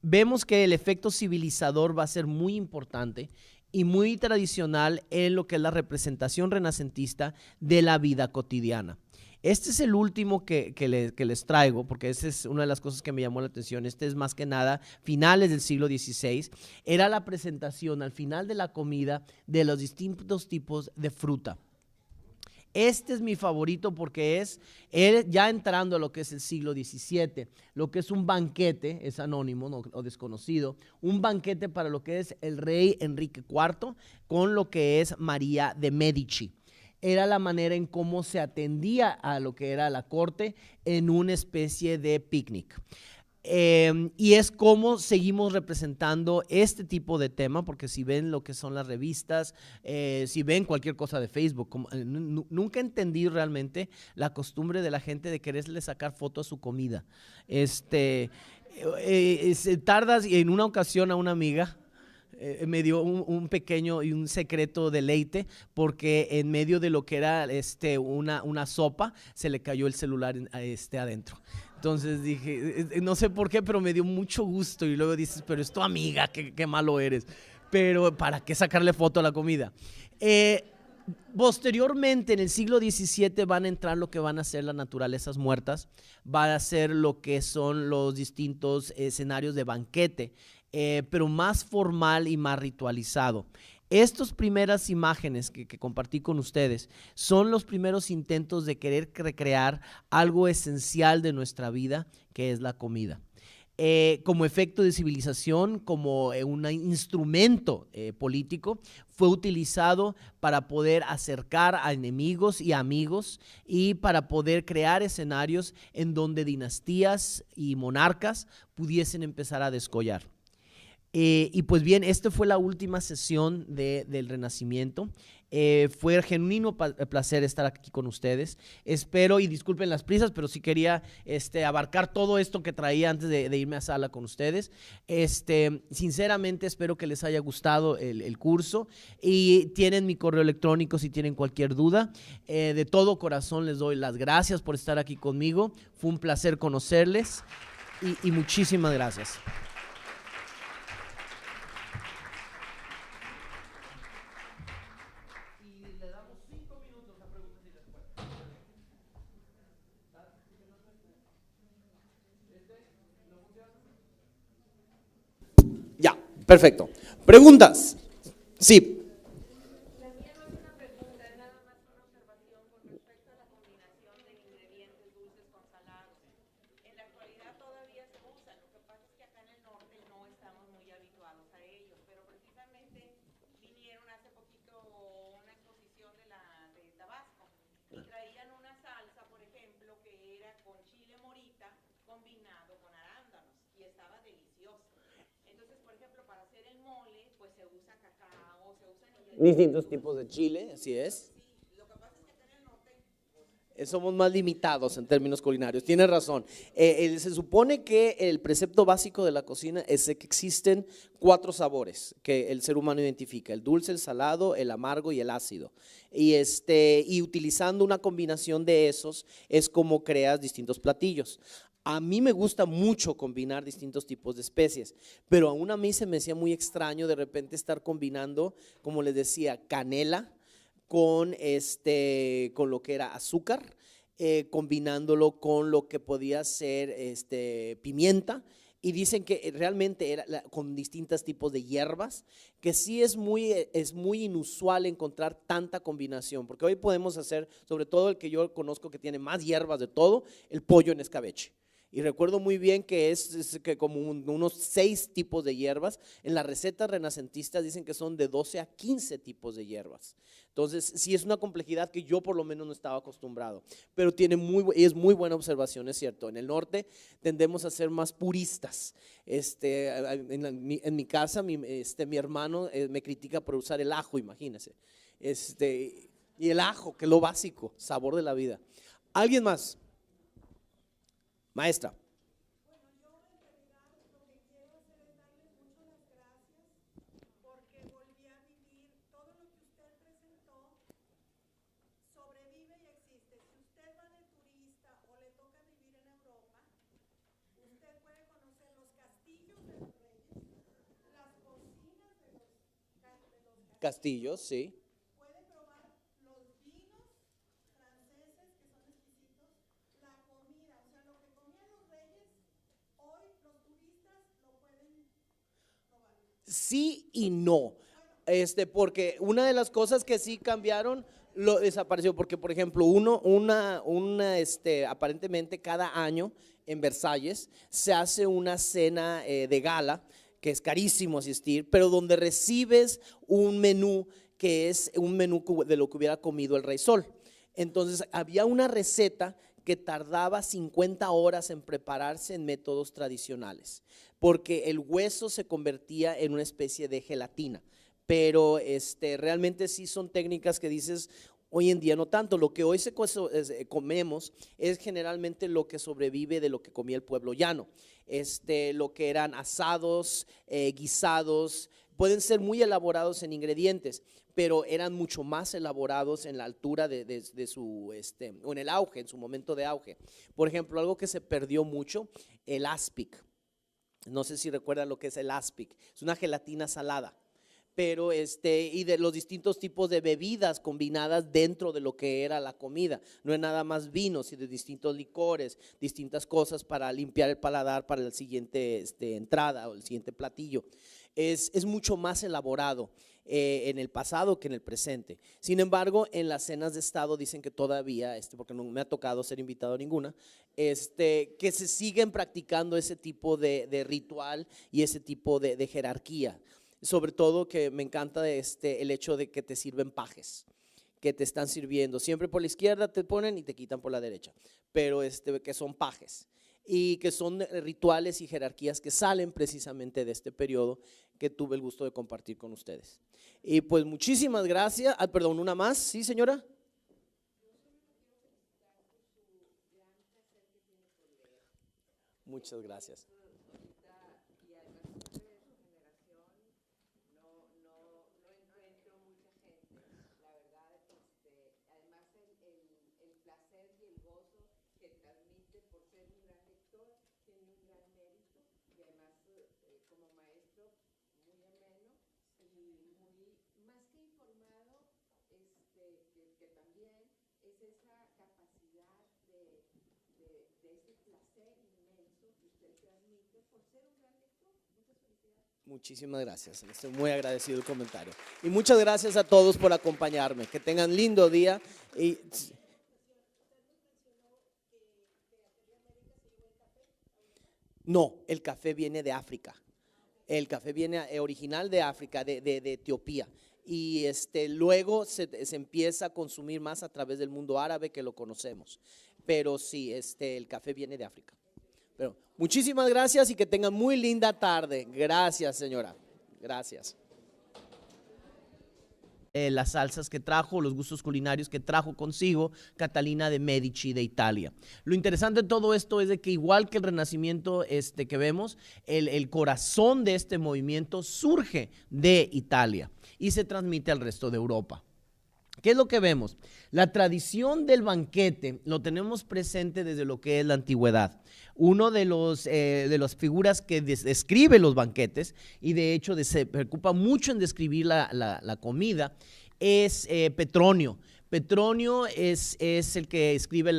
Vemos que el efecto civilizador va a ser muy importante y muy tradicional en lo que es la representación renacentista de la vida cotidiana. Este es el último que les traigo, porque esa es una de las cosas que me llamó la atención. Este es más que nada finales del siglo XVI. Era la presentación al final de la comida de los distintos tipos de fruta. Este es mi favorito porque es ya entrando a lo que es el siglo XVII, lo que es un banquete, es anónimo o desconocido, un banquete para lo que es el rey Enrique IV con lo que es María de Medici. Era la manera en cómo se atendía a lo que era la corte en una especie de picnic. Y es como seguimos representando este tipo de tema, porque si ven lo que son las revistas, si ven cualquier cosa de Facebook, nunca entendí realmente la costumbre de la gente de quererle sacar foto a su comida. Tardas, y en una ocasión a una amiga me dio un pequeño y un secreto deleite, porque en medio de lo que era una sopa, se le cayó el celular adentro. Entonces dije, no sé por qué, pero me dio mucho gusto. Y luego dices, pero es tu amiga, qué malo eres. Pero ¿para qué sacarle foto a la comida? Posteriormente, en el siglo XVII, van a entrar lo que van a ser las naturalezas muertas, va a ser lo que son los distintos escenarios de banquete, pero más formal y más ritualizado. Estas primeras imágenes que compartí con ustedes son los primeros intentos de querer recrear algo esencial de nuestra vida, que es la comida. Como efecto de civilización, como un instrumento político, fue utilizado para poder acercar a enemigos y amigos y para poder crear escenarios en donde dinastías y monarcas pudiesen empezar a descollar. Y pues bien, esta fue la última sesión del Renacimiento. Fue genuino placer estar aquí con ustedes. Espero, y disculpen las prisas, pero sí quería abarcar todo esto que traía antes de irme a sala con ustedes. Sinceramente espero que les haya gustado el curso, y tienen mi correo electrónico si tienen cualquier duda. De todo corazón les doy las gracias por estar aquí conmigo. Fue un placer conocerles y muchísimas gracias. Ya, perfecto. ¿Preguntas? Sí. Distintos tipos de chile, así es. Somos más limitados en términos culinarios, tienes razón. Se supone que el precepto básico de la cocina es que existen 4 sabores que el ser humano identifica: el dulce, el salado, el amargo y el ácido. Y utilizando una combinación de esos es como creas distintos platillos. A mí me gusta mucho combinar distintos tipos de especies, pero aún a mí se me hacía muy extraño de repente estar combinando, como les decía, canela con lo que era azúcar, combinándolo con lo que podía ser pimienta. Y dicen que realmente era con distintos tipos de hierbas, que sí es muy inusual encontrar tanta combinación, porque hoy podemos hacer, sobre todo el que yo conozco que tiene más hierbas de todo, el pollo en escabeche. Y recuerdo muy bien que es que como unos 6 tipos de hierbas. En las recetas renacentistas dicen que son de 12 a 15 tipos de hierbas. Entonces, sí es una complejidad que yo por lo menos no estaba acostumbrado, pero es muy buena observación, es cierto. En el norte tendemos a ser más puristas. En mi casa, mi hermano me critica por usar el ajo, imagínense. Y el ajo, que es lo básico, sabor de la vida. ¿Alguien más? Maestra. Bueno, yo en realidad lo que quiero hacer es darles mucho las gracias porque volví a vivir todo lo que usted presentó, sobrevive y existe. Si usted va de turista o le toca vivir en Europa, usted puede conocer los castillos de los reyes, las cocinas de los Castillos, sí. puede probar los vinos franceses que son exquisitos, la comida, o sea, lo que comían los reyes, hoy los turistas lo pueden probar. Sí y no. Porque una de las cosas que sí cambiaron lo desapareció, porque por ejemplo, aparentemente cada año en Versalles se hace una cena de gala, que es carísimo asistir, pero donde recibes un menú que es un menú de lo que hubiera comido el Rey Sol. Entonces había una receta que tardaba 50 horas en prepararse en métodos tradicionales, porque el hueso se convertía en una especie de gelatina. Pero realmente sí son técnicas que dices, hoy en día no tanto. Lo que hoy comemos es generalmente lo que sobrevive de lo que comía el pueblo llano. Lo que eran asados, guisados, pueden ser muy elaborados en ingredientes, pero eran mucho más elaborados en la altura de su, o en el auge, en su momento de auge. Por ejemplo, algo que se perdió mucho, el aspic. No sé si recuerdan lo que es el aspic. Es una gelatina salada, pero y de los distintos tipos de bebidas combinadas dentro de lo que era la comida. No es nada más vinos y de distintos licores, distintas cosas para limpiar el paladar para el siguiente entrada o el siguiente platillo. Es mucho más elaborado en el pasado que en el presente. Sin embargo, en las cenas de estado dicen que todavía, porque no me ha tocado ser invitado a ninguna, que se siguen practicando ese tipo de ritual y ese tipo de jerarquía. Sobre todo que me encanta el hecho de que te sirven pajes, que te están sirviendo. Siempre por la izquierda te ponen y te quitan por la derecha, pero que son pajes y que son rituales y jerarquías que salen precisamente de este periodo que tuve el gusto de compartir con ustedes. Y pues muchísimas gracias. Perdón, una más, ¿sí, señora? Muchas gracias. Muchísimas gracias, estoy muy agradecido el comentario. Y muchas gracias a todos por acompañarme. Que tengan lindo día. No, el café viene de África. El café viene original de África, de Etiopía. Y luego se empieza a consumir más a través del mundo árabe, que lo conocemos. Pero sí, el café viene de África. Pero muchísimas gracias y que tengan muy linda tarde. Gracias, señora. Gracias. Las salsas que trajo, los gustos culinarios que trajo consigo Catalina de Medici de Italia. Lo interesante de todo esto es de que igual que el Renacimiento que vemos, el corazón de este movimiento surge de Italia y se transmite al resto de Europa. ¿Qué es lo que vemos? La tradición del banquete lo tenemos presente desde lo que es la antigüedad. Uno de las figuras que describe los banquetes y de hecho se preocupa mucho en describir la comida es Petronio. Petronio es el que escribe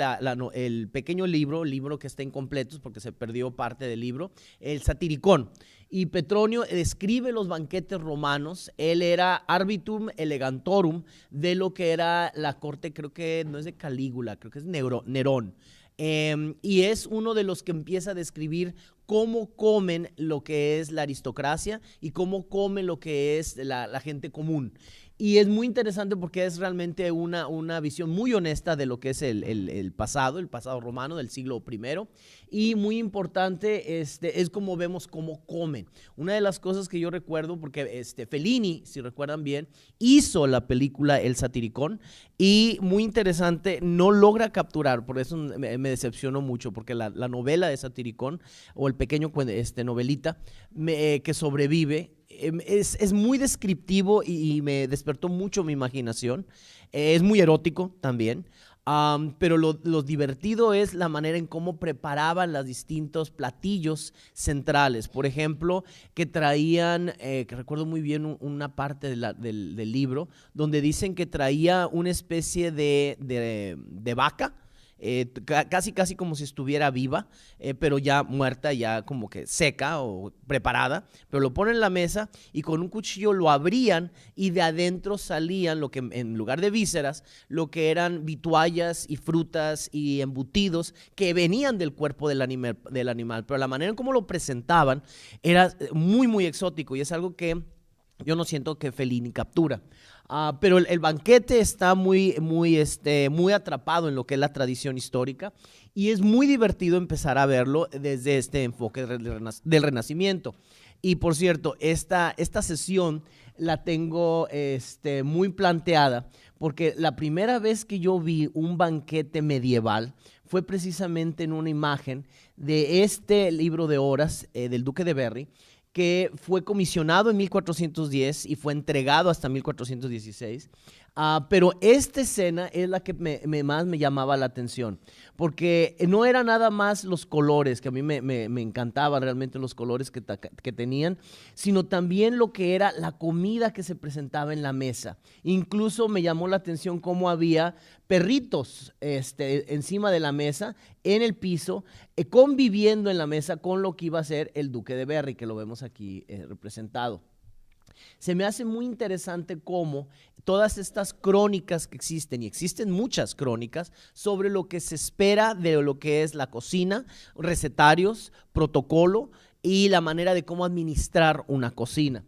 el pequeño libro que está incompleto porque se perdió parte del libro, el Satiricón. Y Petronio describe los banquetes romanos. Él era arbitum elegantorum de lo que era la corte, creo que no es de Calígula, creo que es Nerón. Y es uno de los que empieza a describir cómo comen lo que es la aristocracia y cómo come lo que es la gente común. Y es muy interesante porque es realmente una visión muy honesta de lo que es el pasado romano del siglo I. Y muy importante es como vemos cómo comen. Una de las cosas que yo recuerdo, porque Fellini, si recuerdan bien, hizo la película El Satiricón y muy interesante, no logra capturar, por eso me decepcionó mucho, porque la novela de Satiricón o el pequeño novelita que sobrevive, es muy descriptivo y me despertó mucho mi imaginación. Es muy erótico también, pero lo divertido es la manera en cómo preparaban los distintos platillos centrales. Por ejemplo, que traían, que recuerdo muy bien una parte del libro, donde dicen que traía una especie de vaca, casi como si estuviera viva, pero ya muerta, ya como que seca o preparada, pero lo ponen en la mesa y con un cuchillo lo abrían y de adentro salían lo que en lugar de vísceras, lo que eran vituallas y frutas y embutidos que venían del cuerpo del animal, pero la manera en cómo lo presentaban era muy, muy exótico y es algo que yo no siento que Fellini captura. Pero el banquete está muy atrapado en lo que es la tradición histórica y es muy divertido empezar a verlo desde este enfoque del Renacimiento. Y por cierto, esta sesión la tengo muy planteada porque la primera vez que yo vi un banquete medieval fue precisamente en una imagen de este libro de horas del Duque de Berry, que fue comisionado en 1410 y fue entregado hasta 1416. Pero esta escena es la que más me llamaba la atención, porque no era nada más los colores, que a mí me encantaban realmente los colores que tenían, sino también lo que era la comida que se presentaba en la mesa. Incluso me llamó la atención cómo había perritos encima de la mesa, en el piso, conviviendo en la mesa con lo que iba a ser el Duque de Berry, que lo vemos aquí representado. Se me hace muy interesante cómo todas estas crónicas que existen, y existen muchas crónicas, sobre lo que se espera de lo que es la cocina, recetarios, protocolo y la manera de cómo administrar una cocina.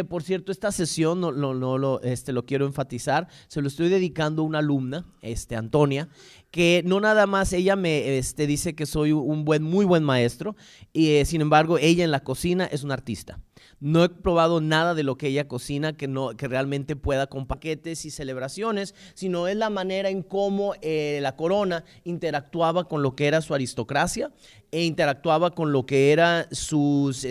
Por cierto, esta sesión, lo quiero enfatizar, se lo estoy dedicando a una alumna, Antonia, que no nada más ella me dice que soy muy buen maestro, y sin embargo ella en la cocina es una artista. No he probado nada de lo que ella cocina que realmente pueda con paquetes y celebraciones, sino es la manera en cómo la corona interactuaba con lo que era su aristocracia e interactuaba con lo que eran sus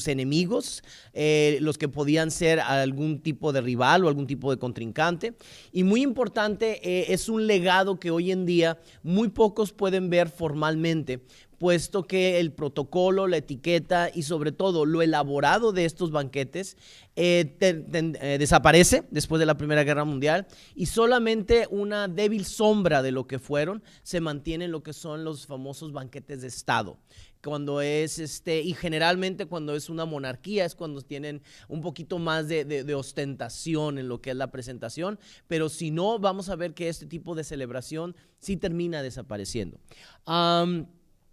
enemigos, los que podían ser algún tipo de rival o algún tipo de contrincante. Y muy importante, es un legado que hoy en día muy pocos pueden ver formalmente, puesto que el protocolo, la etiqueta y sobre todo lo elaborado de estos banquetes desaparece después de la Primera Guerra Mundial y solamente una débil sombra de lo que fueron se mantiene en lo que son los famosos banquetes de Estado. Cuando y generalmente cuando es una monarquía es cuando tienen un poquito más de ostentación en lo que es la presentación, pero si no, vamos a ver que este tipo de celebración sí termina desapareciendo.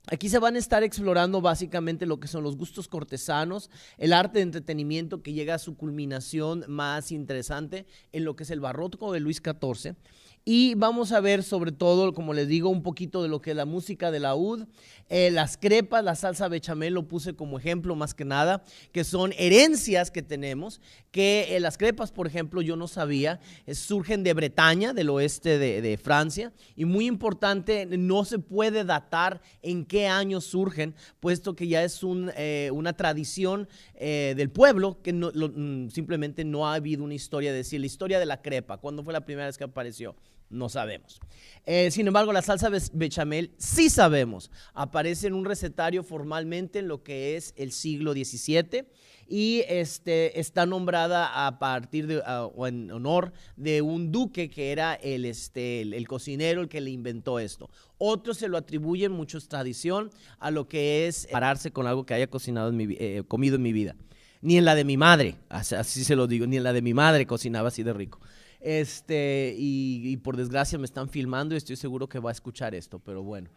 Aquí se van a estar explorando básicamente lo que son los gustos cortesanos, el arte de entretenimiento que llega a su culminación más interesante en lo que es el barroco de Luis XIV. Y vamos a ver sobre todo, como les digo, un poquito de lo que es la música de laúd, las crepas, la salsa bechamel lo puse como ejemplo más que nada, que son herencias que tenemos, que las crepas, por ejemplo, yo no sabía, surgen de Bretaña, del oeste de Francia, y muy importante, no se puede datar en qué qué año surgen, puesto que ya es una tradición del pueblo, que simplemente no ha habido una historia de decir, la historia de la crepa, ¿cuándo fue la primera vez que apareció? No sabemos. Sin embargo, la salsa bechamel sí sabemos. Aparece en un recetario formalmente en lo que es el siglo XVII y está nombrada a partir de, o en honor de un duque que era el cocinero el que le inventó esto. Otros se lo atribuyen, mucho es tradición, a lo que es pararse con algo que haya comido en mi vida. Ni en la de mi madre, así se lo digo, ni en la de mi madre cocinaba así de rico. Y por desgracia me están filmando y estoy seguro que va a escuchar esto, pero bueno.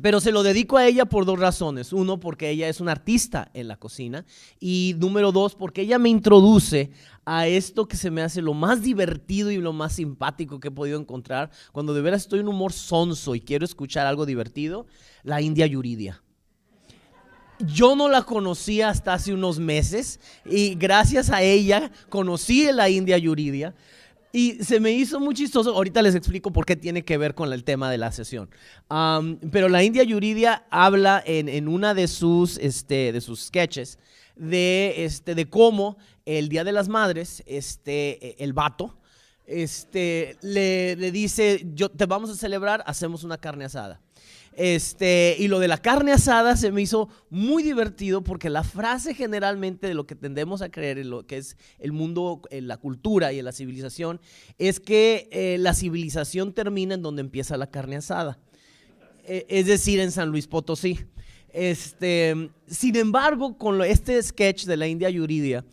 Pero se lo dedico a ella por dos razones. Uno, porque ella es una artista en la cocina. Y número dos, porque ella me introduce a esto que se me hace lo más divertido y lo más simpático que he podido encontrar. Cuando de veras estoy en humor sonso y quiero escuchar algo divertido, la India Yuridia. Yo no la conocía hasta hace unos meses y gracias a ella conocí a la India Yuridia y se me hizo muy chistoso. Ahorita les explico por qué tiene que ver con el tema de la sesión. Pero la India Yuridia habla en una de sus sketches de cómo el Día de las Madres, el vato, le dice, te vamos a celebrar, hacemos una carne asada. Y lo de la carne asada se me hizo muy divertido porque la frase generalmente de lo que tendemos a creer en lo que es el mundo, en la cultura y en la civilización, es que la civilización termina en donde empieza la carne asada, es decir, en San Luis Potosí. Sin embargo, con este sketch de la India Yuridia,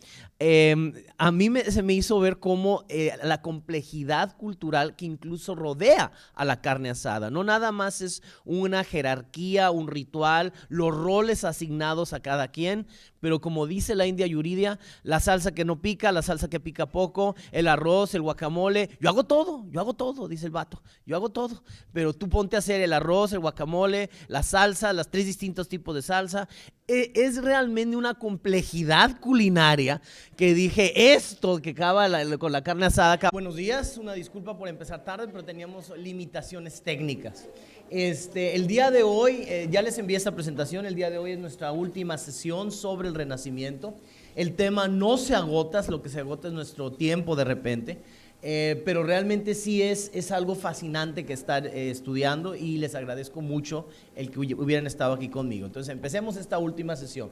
a mí se me hizo ver cómo la complejidad cultural que incluso rodea a la carne asada. No nada más es una jerarquía, un ritual, los roles asignados a cada quien, pero como dice la India Yuridia, la salsa que no pica, la salsa que pica poco, el arroz, el guacamole, yo hago todo, dice el vato, yo hago todo, pero tú ponte a hacer el arroz, el guacamole, la salsa, los 3 distintos tipos de salsa. Es realmente una complejidad culinaria que dije, esto que acaba con la carne asada. Buenos días, una disculpa por empezar tarde, pero teníamos limitaciones técnicas. El día de hoy, ya les envié esta presentación, el día de hoy es nuestra última sesión sobre el Renacimiento. El tema no se agota, lo que se agota es nuestro tiempo de repente. Pero realmente sí es algo fascinante que estar estudiando y les agradezco mucho el que hubieran estado aquí conmigo. Entonces empecemos esta última sesión.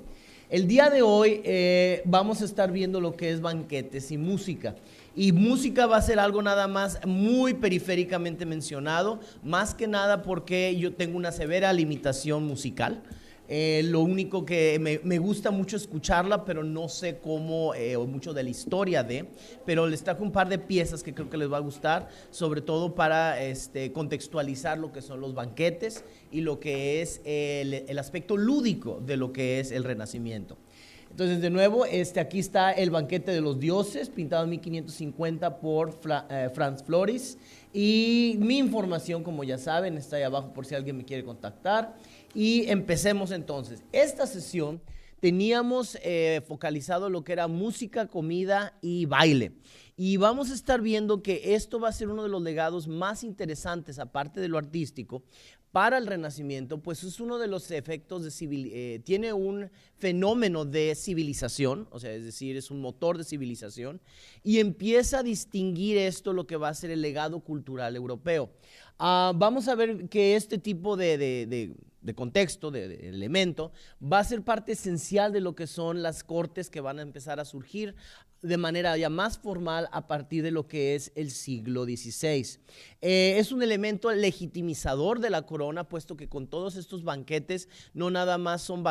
El día de hoy vamos a estar viendo lo que es banquetes y música. Y música va a ser algo nada más muy periféricamente mencionado, más que nada porque yo tengo una severa limitación musical. Lo único que me gusta mucho escucharla, pero no sé cómo, o mucho de la historia pero les trajo un par de piezas que creo que les va a gustar, sobre todo para contextualizar lo que son los banquetes y lo que es el aspecto lúdico de lo que es el Renacimiento. Entonces, de nuevo, aquí está el banquete de los dioses, pintado en 1550 por Franz Floris. Y mi información, como ya saben, está ahí abajo por si alguien me quiere contactar. Y empecemos entonces. Esta sesión teníamos focalizado lo que era música, comida y baile. Y vamos a estar viendo que esto va a ser uno de los legados más interesantes, aparte de lo artístico, para el Renacimiento, pues es uno de los efectos tiene un fenómeno de civilización, o sea, es decir, es un motor de civilización, y empieza a distinguir esto lo que va a ser el legado cultural europeo. Vamos a ver que este tipo de contexto, de elemento, va a ser parte esencial de lo que son las cortes que van a empezar a surgir de manera ya más formal a partir de lo que es el siglo XVI. Es un elemento legitimizador de la corona, puesto que con todos estos banquetes no nada más son banquetes